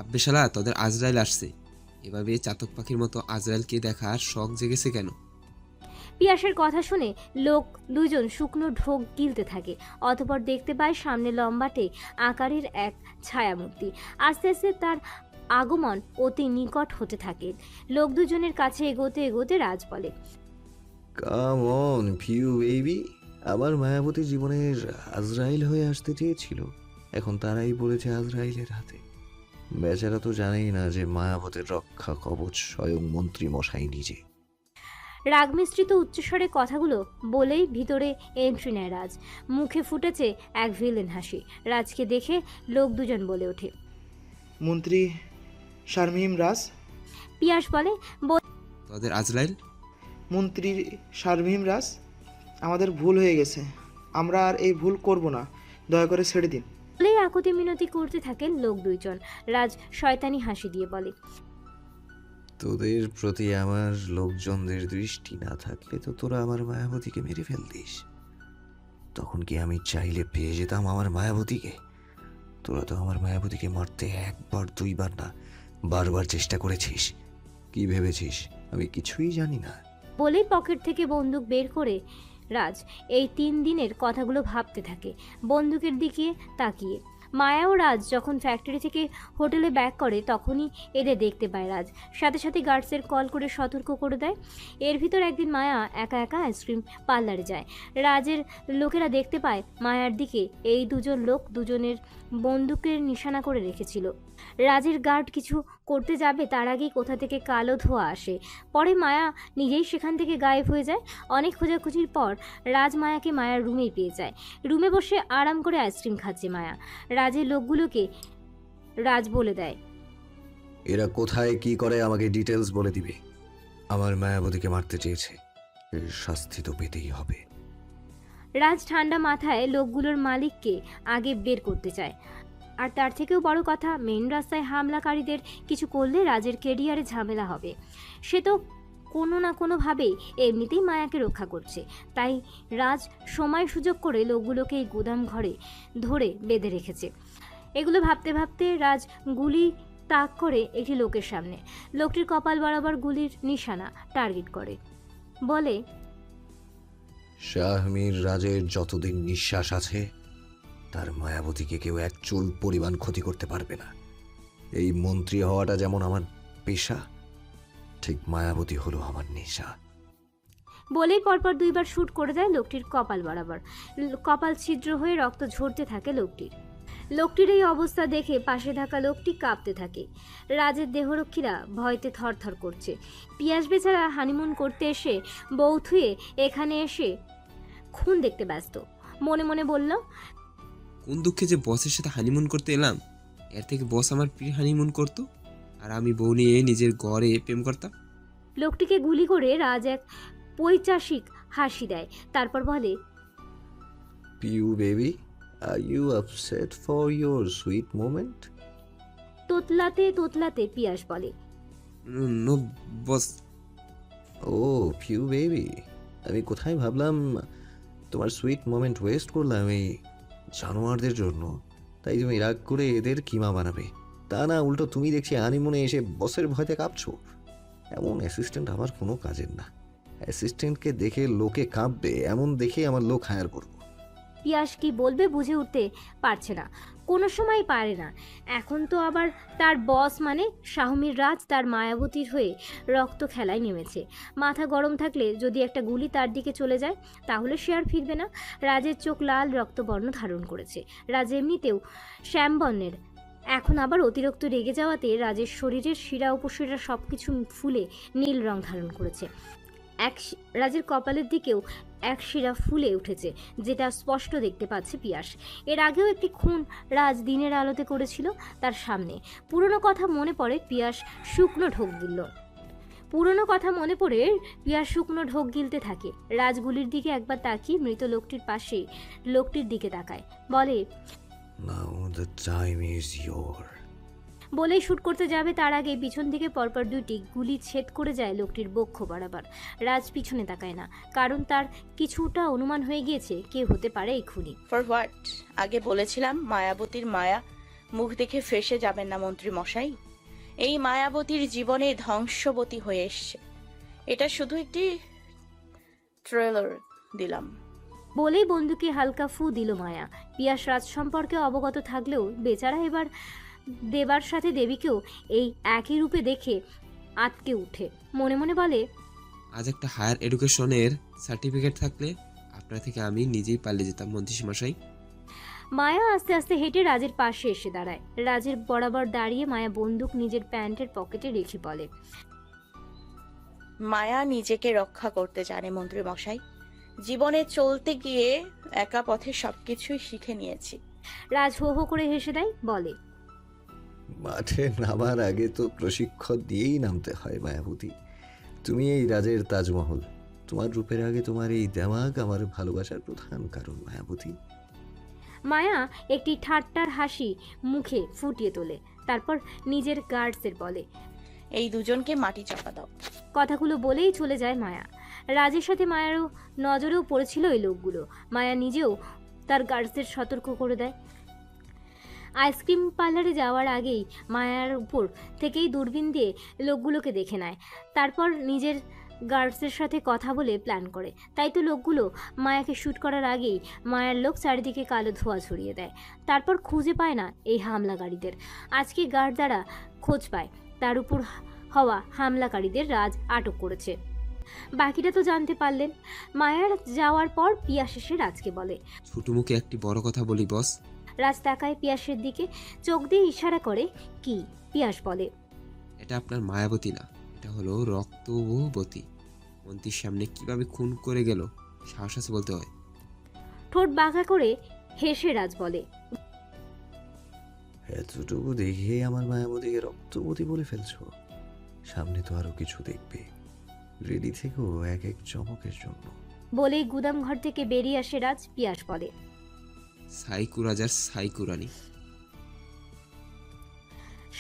আব্বে শালা তোদের আজরাইল আসছে। এভাবে চাতক পাখির মতো আজরাইলকে দেখার শখ জেগেছে কেন? পিয়াসের কথা শুনে লোক দুজন শুকনো ঢোক গিলতে থাকে। অতঃপর দেখতে পায় সামনে লম্বাটে আকারের এক ছায়ামূর্তি। আস্তে আস্তে তার আগমন অতি নিকট হতে থাকে। লোক দুজনের কাছে এগোতে এগোতে রাজ বলে, কাম অন ফিউ বেবি। আমার মায়াবতী জীবনের আজরাইল হয়ে আসতে চেয়েছিল, এখন তারাই পড়েছে আজরাইলের হাতে। বেচারা তো জানেই না যে মায়াবতীর রক্ষা কবচ স্বয়ং মন্ত্রী মশাই নিজে। রাগমিশ্রিত উচ্চস্বরে কথাগুলো বলেই ভিতরে এন্ট্রি নেয় রাজ। মুখে ফুটেছে এক ভিলেন হাসি। রাজকে দেখে লোক দুজন বলে ওঠে, মন্ত্রী শারমিম রাজ। পিয়াস বলে, তোদের আজরাইল? মন্ত্রী শারমিম রাজ, আমাদের ভুল হয়ে গেছে, আমরা আর এই ভুল করব না, দয়া করে ছেড়ে দিন। বলেই আকুতি মিনতি করতে থাকেন লোক দুইজন। রাজ শয়তানি হাসি দিয়ে বলে, তোদের প্রতি আমার লোকজনদের দৃষ্টি না থাকলে তো তোরা আমার মায়াবতীকে মেরে ফেলতিস। তখন কি আমি চাইলে পেয়ে যেতাম আমার মায়াবতীকে? তোরা তো আমার মায়াবতীকে মারতে একবার দুইবার না, বারবার চেষ্টা করেছিস। কি ভেবেছিস আমি কিছুই জানি না? বলেই পকেট থেকে বন্দুক বের করে রাজ এই 3 দিনের কথাগুলো ভাবতে থাকে, বন্দুকের দিকে তাকিয়ে। মায়া ও রাজ যখন ফ্যাক্টরি থেকে হোটেলে ব্যাক করে তখনই এদের দেখতে পায় রাজ। সাথে সাথে গার্ডসের কল করে সতর্ক করে দেয়। এর ভিতর একদিন মায়া একা একা আইসক্রিম পার্লারে যায়। রাজের লোকেরা দেখতে পায় মায়ার দিকে এই দুজন লোক দুজনের বন্দুকের নিশানা করে রেখেছিল। রাজের গার্ড কিছু করতে যাবে তার আগেই কোথা থেকে কালো ধোঁয়া আসে। পরে মায়া নিজেই সেখান থেকে গায়েব হয়ে যায়। অনেক খোঁজাখুঁজির পর রাজ মায়াকে মায়ার রুমেই পেয়ে যায়। রুমে বসে আরাম করে আইসক্রিম খাচ্ছে মায়া। রাজের লোকগুলোকে রাজ বলে দেয়, এরা কোথায় কি করে আমাকে ডিটেলস বলে দিবে। আমার মায়াবতীকে মারতে চেয়েছে, এর শাস্তি তো পেতেই হবে। রাজ ঠান্ডা মাথায় লোকগুলোর মালিককে আগে বের করতে চায়। আর তার থেকেও বড় কথা, মেন রাস্তায় হামলাকারীদের কিছু করলে রাজের কেরিয়ারে ঝামেলা হবে। সে তো কোনো না কোনোভাবেই এমনিতেই মায়াকে রক্ষা করছে। তাই রাজ সময় সুযোগ করে লোকগুলোকে এই গুদাম ঘরে ধরে বেঁধে রেখেছে। এগুলো ভাবতে ভাবতে রাজ গুলি তাক করে একটি লোকের সামনে। লোকটির কপাল বরাবর গুলির নিশানা টার্গেট করে, বলে, শাহমীর রাজের যতদিন নিঃশ্বাস আছে তার মায়াবতীকে কেউ এক চুল পরিমাণ ক্ষতি করতে পারবে না। এই মন্ত্রী হওয়াটা যেমন আমার পেশা, ঠিক মায়াবতী হলো আমার নেশা। বলেই পরপর 2বার শুট করে দেয় লোকটির কপাল বরাবর। কপাল ছিদ্র হয়ে রক্ত ঝরতে থাকে লোকটির এই অবস্থা দেখে পাশে থাকা লোকটি কাঁপতে থাকে। রাজের দেহরক্ষীরা ভয়তে থরথর করছে। পিয়াস বেচারা হানিমুন করতে এসে বউ থুয়ে এখানে এসে খুন দেখতে ব্যস্ত। মনে মনে বলল, কোন দুঃখে যে বসের সাথে হানিমুন করতে এলাম। এর থেকে বস আমার প্রিয় হানিমুন করতো আর আমি বউ নিয়ে নিজের ঘরে প্রেম করতাম। লোকটিকে গুলি করে রাজ এক পৈচাসিক হাসি দেয়। তারপর বলে, Piu baby, are you upset for your sweet moment? তোতলাতে তোতলাতে পিয়াস বলে, নো বস। ও পিউ বেবি, আমি কোথায় ভাবলাম তোমার সুইট মোমেন্ট ওয়েস্ট করলাম এই জানোয়ারদের জন্য। তাই তুমি রাগ করে এদের কিমা বানাবে। তা না, উল্টো তুমি দেখছি হানিমুনে এসে বসের ভয়তে কাঁপছো। এমন অ্যাসিস্ট্যান্ট আমার কোনো কাজের না। অ্যাসিস্ট্যান্টকে দেখে লোকে কাঁপবে এমন দেখে আমার লোক হায়ার করবো। পিয়াস কি বলবে বুঝে উঠতে পারছে না, কোনো সময় পারে না। এখন তো আবার তার বস মানে শাহমীর রাজ তার মায়াবতীর হয়ে রক্ত খেলায় নেমেছে। মাথা গরম থাকলে যদি একটা গুলি তার দিকে চলে যায় তাহলে সে আর ফিরবে না। রাজের চোখ লাল রক্তবর্ণ ধারণ করেছে। রাজ এমনিতেও শ্যামবর্ণের, এখন আবার অতিরিক্ত রেগে যাওয়াতে রাজের শরীরের শিরা উপশিরা সব কিছু ফুলে নীল রং ধারণ করেছে। রাজের কপালের দিকেও এক শিরা ফুলে উঠেছে, যেটা স্পষ্ট দেখতে পাচ্ছে পিয়াস। এর আগেও একটি খুন রাজ দিনের আলোতে করেছিল তার সামনে। পুরনো কথা মনে পড়ে পিয়াস শুকনো ঢোক গিলতে থাকে। রাজগুলির দিকে একবার তাকিয়ে মৃত লোকটির পাশে লোকটির দিকে তাকায়, বলে, Now the time is your. বলেই শুট করতে যাবে তার আগে পিছন থেকে পরপর 2টি গুলি ছেদ করে যায় লোকটির বক্ষ বরাবর। রাজ পিছনে তাকায় না, কারণ তার কিছুটা অনুমান হয়ে গিয়েছে কে হতে পারে এই খুনি। For what? আগে বলেছিলাম মায়াবতীর মায়া মুখ দেখে ফেসে যাবেন না মন্ত্রী মশাই। এই মায়াবতীর জীবনে ধ্বংসবতী হয়ে এসছে। এটা শুধু একটি ট্রেলার দিলাম। বলেই বন্দুকে হালকা ফু দিল মায়া। পিয়াস রাজ সম্পর্কে অবগত থাকলেও বেচারা এবার দেবার সাথে দেবীকেও এই একই রূপে দেখে আটকে উঠে মনে মনে বলে, আজ একটা হায়ার এডুকেশনের সার্টিফিকেট থাকলে আপনার থেকে আমি নিজেই পালিয়ে যেতাম মন্ত্রী মশাই। মায়া আস্তে আস্তে হেঁটে রাজের পাশে এসে দাঁড়ায়। রাজের বরাবর দাঁড়িয়ে মায়া বন্দুক নিজের প্যান্টের পকেটে রেখে বলে, মায়া নিজেকে রক্ষা করতে জানে মন্ত্রী মশাই। জীবনে চলতে গিয়ে একা পথে সবকিছুই শিখে নিয়েছি। রাজ হো হো করে হেসে দেয়, বলে, মাঠে নামার আগে তো প্রশিক্ষণ দিয়েই নামতে হয় মায়াবতী। তুমি এই রাজের তাজমহল, তোমার রূপের আগে তোমার এই দেমাগ আমার ভালোবাসার প্রধান কারণ মায়াবতী। মায়া একটি ঠাট্টার হাসি মুখে ফুটিয়ে তোলে, তারপর নিজের গার্ডসের বলে, এই দুজনকে মাটি চাপা দাও। কথাগুলো বলেই চলে যায় মায়া। রাজের সাথে মায়ারও নজরেও পড়েছিল ওই লোকগুলো। মায়া নিজেও তার গার্ডসদের সতর্ক করে দেয়। আইসক্রিম পার্লারে যাওয়ার আগেই মায়ার উপর থেকেই দূরবীন দিয়ে লোকগুলোকে দেখে নেয়। তারপর নিজের গার্ডসদের সাথে কথা বলে প্ল্যান করে। তাই তো লোকগুলো মায়াকে শ্যুট করার আগেই মায়ার লোক চারিদিকে কালো ধোঁয়া ছড়িয়ে দেয়। তারপর খুঁজে পায় না এই হামলাকারীদের। আজকে গার্ড দ্বারা খোঁজ পায় তার উপর হওয়া হামলাকারীদের রাজ আটক করেছে। বাকিটা তো জানতে পারলেন। মায়ার যাওয়ার পর পিয়াস এসে রাজকে বলে। ছোট মুখে একটি বড় কথা বলি বস। রাজ তাকায় পিয়াসের দিকে, চোখ দিয়ে ইশারা করে। কি? পিয়াস বলে, এটা আপনার মায়াবতী না, এটা হলো রক্তবতী। মন্ত্রীর সামনে কিভাবে খুন করে গেল, সাহস আছে বলতে হয়। ঠোঁট বাঁকা করে হেসে রাজ বলে, এতটুকু দেখে আমার মায়াবতীকে রক্তবতী বলে ফেলছো? সামনে তো আরো কিছু দেখবে, রেডি থেকো এক এক চমকের জন্য। বলেই গুদাম ঘর থেকে বেরিয়ে আসে রাজ। পিয়াস বলে, সাইকু রাজার সাইকু রানী।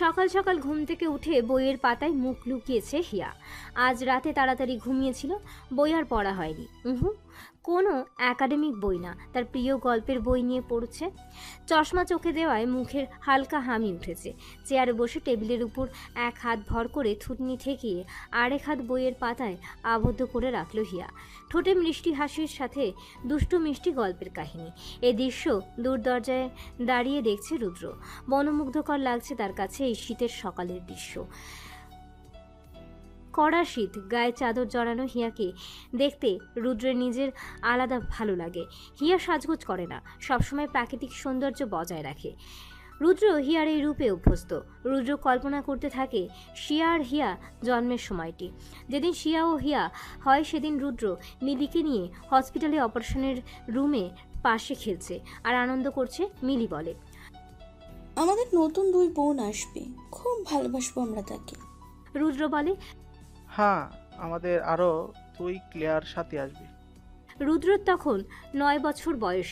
সকাল সকাল ঘুম থেকে উঠে বইয়ের পাতায় মুখ লুকিয়েছে হিয়া। আজ রাতে তাড়াতাড়ি ঘুমিয়েছিল, বই আর পড়া হয়নি। কোনো একাডেমিক বই না, তার প্রিয় গল্পের বই নিয়ে পড়ছে। চশমা চোখে দেওয়ায় মুখের হালকা হামি উঠেছে। চেয়ারে বসে টেবিলের উপর এক হাত ভর করে থুতনি ঠেকিয়ে আরেক হাত বইয়ের পাতায় আবদ্ধ করে রাখল হিয়া। ঠোঁটে মিষ্টি হাসির সাথে দুষ্টু মিষ্টি গল্পের কাহিনী। এই দৃশ্য দূর দরজায় দাঁড়িয়ে দেখছে রুদ্র। মনোমুগ্ধকর লাগছে তার কাছে এই শীতের সকালের দৃশ্য। কড়া শীত, গায়ে চাদর জড়ানো হিয়াকে দেখতে রুদ্রের নিজের আলাদা ভালো লাগে। হিয়া সাজগোজ করে না, সবসময় প্রাকৃতিক সৌন্দর্য বজায় রাখে। রুদ্র হিয়ার এই রূপে অভ্যস্ত। রুদ্র কল্পনা করতে থাকে শিয়া আর হিয়া জন্মের সময়টি। যেদিন শিয়া ও হিয়া হয় সেদিন রুদ্র মিলিকে নিয়ে হসপিটালে অপারেশনের রুমে পাশে খেলছে আর আনন্দ করছে। মিলি বলে, আমাদের নতুন 2 বোন আসবে, খুব ভালোবাসবো আমরা তাকে। রুদ্র বলে, হ্যাঁ, আমাদের আরো 2 ক্লিয়ার সাথে আসবে। রুদ্রর তখন 9 বছর বয়স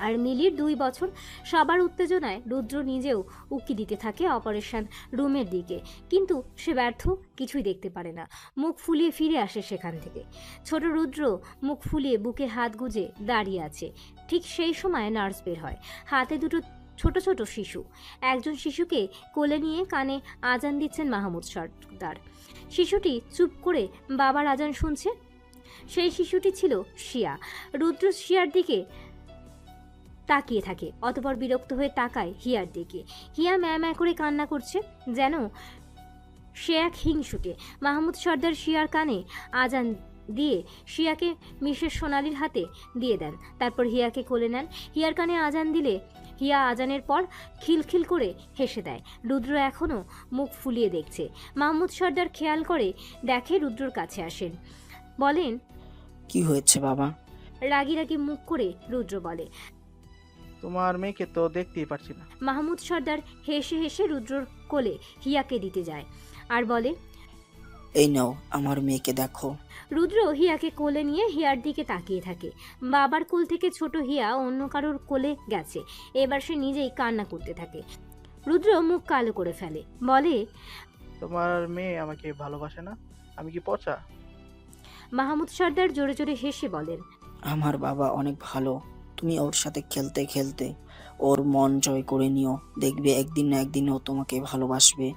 আর মিলির 2 বছর। সবার উত্তেজনায় রুদ্র নিজেও উকি দিতে থাকে অপারেশন রুমের দিকে, কিন্তু সে ব্যর্থ, কিছুই দেখতে পারে না। মুখ ফুলিয়ে ফিরে আসে সেখান থেকে। ছোট রুদ্র মুখ ফুলিয়ে বুকে হাত গুজে দাঁড়িয়ে আছে। ঠিক সেই সময় নার্স বের হয়, হাতে 2 ছোট ছোট শিশু। একজন শিশুকে কোলে নিয়ে কানে আজান দিচ্ছেন মাহমুদ সর্দার। শিশুটি চুপ করে বাবার আজান শুনছে। সেই শিশুটি ছিল শিয়া। রুদ্র শিয়ার দিকে তাকিয়ে থাকে, অতঃপর বিরক্ত হয়ে তাকায় হিয়ার দিকে। হিয়া ম্যাঁ করে কান্না করছে, যেন সে এক হিংসুটে। মাহমুদ সর্দার শিয়ার কানে আজান দিয়ে শিয়াকে মিসেস সোনালির হাতে দিয়ে দেন। তারপর হিয়াকে কোলে নেন। হিয়ার কানে আজান দিলে হিয়া আজানের পর খিলখিল করে হেসে দেয়। রুদ্র এখনও মুখ ফুলিয়ে দেখছে। মাহমুদ সর্দার খেয়াল করে দেখে রুদ্রর কাছে আসেন, বলেন, কি হয়েছে বাবা? রাগি রাগি মুখ করে রুদ্র বলে, তোমার মেয়েকে তো দেখতেই পারছি না। মাহমুদ সর্দার হেসে হেসে রুদ্রর কোলে হিয়াকে দিতে যায় আর বলে, এই নাও আমার মেয়েকে দেখো। রুদ্র হিয়াকে কোলে নিয়ে হিয়ার দিকে তাকিয়ে থাকে। বাবার কোল থেকে ছোট হিয়া অন্য কারোর কোলে গেছে। এবার সে নিজেই কান্না করতে থাকে। রুদ্র মুখ কালো করে ফেলে, বলে, তোমার মেয়ে আমাকে ভালোবাসে না? আমি কি পচা? মাহমুদ সর্দার জোরে জোরে হেসে বলেন, আমার বাবা অনেক ভালো, তুমি ওর সাথে খেলতে খেলতে ওর মন জয় করে নিও, দেখবে একদিন না একদিন ও তোমাকে ভালোবাসবে।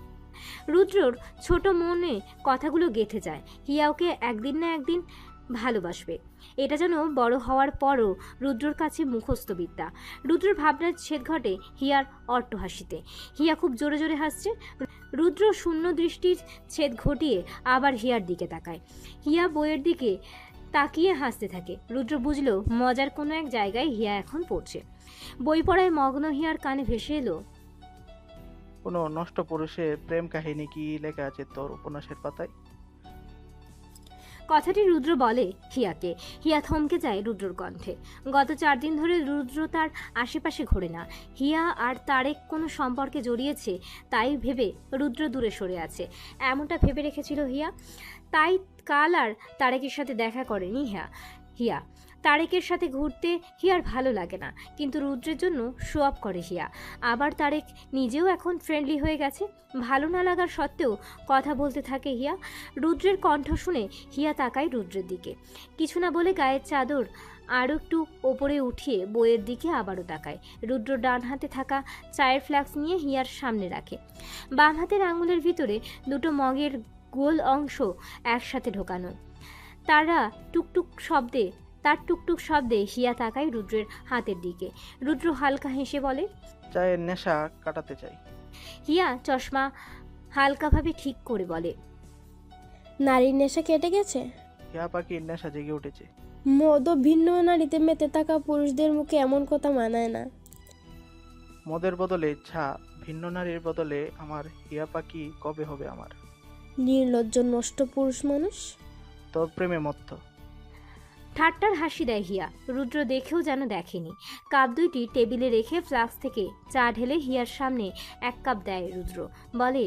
রুদ্রর ছোট মনে কথাগুলো গেঁথে যায়। হিয়া ওকে একদিন না একদিন ভালোবাসবে, এটা যেন বড় হওয়ার পরও রুদ্রর কাছে মুখস্থ বিদ্যা। রুদ্রর ভাবনার ছেদ ঘটে হিয়ার অট্ট হাসিতে। হিয়া খুব জোরে জোরে হাসছে। রুদ্র শূন্য দৃষ্টির ছেদ ঘটিয়ে আবার হিয়ার দিকে তাকায়। হিয়া বইয়ের দিকে তাকিয়ে হাসতে থাকে। রুদ্র বুঝল মজার কোনো এক জায়গায় হিয়া এখন পড়ছে। বই পড়ায় মগ্ন হিয়ার কানে ভেসে এলো, কোনো নষ্ট পুরুষের প্রেম কাহিনী কি লেখা আছে তোর উপন্যাসের পাতায়? কথাটি রুদ্র বলে হিয়াকে। হিয়া থমকে যায় রুদ্রর কণ্ঠে। গত 4 দিন ধরে রুদ্র তার আশেপাশে ঘোরে না। হিয়া আর তারেক কোনো সম্পর্কে জড়িয়েছে তাই ভেবে রুদ্র দূরে সরে আছে, এমনটা ভেবে রেখেছিল হিয়া। তাই কাল আর তারেকের সাথে দেখা করেনি হিয়া। তারেকের সাথে ঘুরতে হিয়ার ভালো লাগে না, কিন্তু রুদ্রের জন্য শো অফ করে হিয়া। আবার তারেক নিজেও এখন ফ্রেন্ডলি হয়ে গেছে। ভালো না লাগার সত্ত্বেও কথা বলতে থাকে হিয়া। রুদ্রের কণ্ঠ শুনে হিয়া তাকায় রুদ্রের দিকে, কিছু না বলে গায়ের চাদর আরও একটু ওপরে উঠিয়ে বইয়ের দিকে আবারও তাকায়। রুদ্র ডান হাতে থাকা চায়ের ফ্লাক্স নিয়ে হিয়ার সামনে রাখে। বাম হাতের আঙুলের ভিতরে দুটো মগের গোল অংশ একসাথে ঢোকানো। তার টুকটুক শব্দে হিয়া তাকায় রুদ্রের হাতের দিকে। রুদ্র হালকা হেসে বলে, চায়ের নেশা কাটাতে চাই। হিয়া চশমা হালকাভাবে ঠিক করে বলে, নারীর নেশা কেটে গেছে। হিয়া পাখির নেশা জেগে উঠেছে। মদ ও ভিন্ন নারীতে মেতে থাকা পুরুষদের মুখে এমন কথা মানায় না। মদের বদলে চা, ভিন্ন নারীর বদলে আমার হিয়া পাখি কবে হবে আমার? নির্লজ্জ নষ্ট পুরুষ মানুষ। তোর প্রেমে মত্ত। ঠাট্টার হাসি দেয় হিয়া। রুদ্র দেখেও যেন দেখেনি। কাপ দুইটি টেবিলে রেখে ফ্লাস্ক থেকে চা ঢেলে হিয়ার সামনে এক কাপ দেয় রুদ্র। বলে,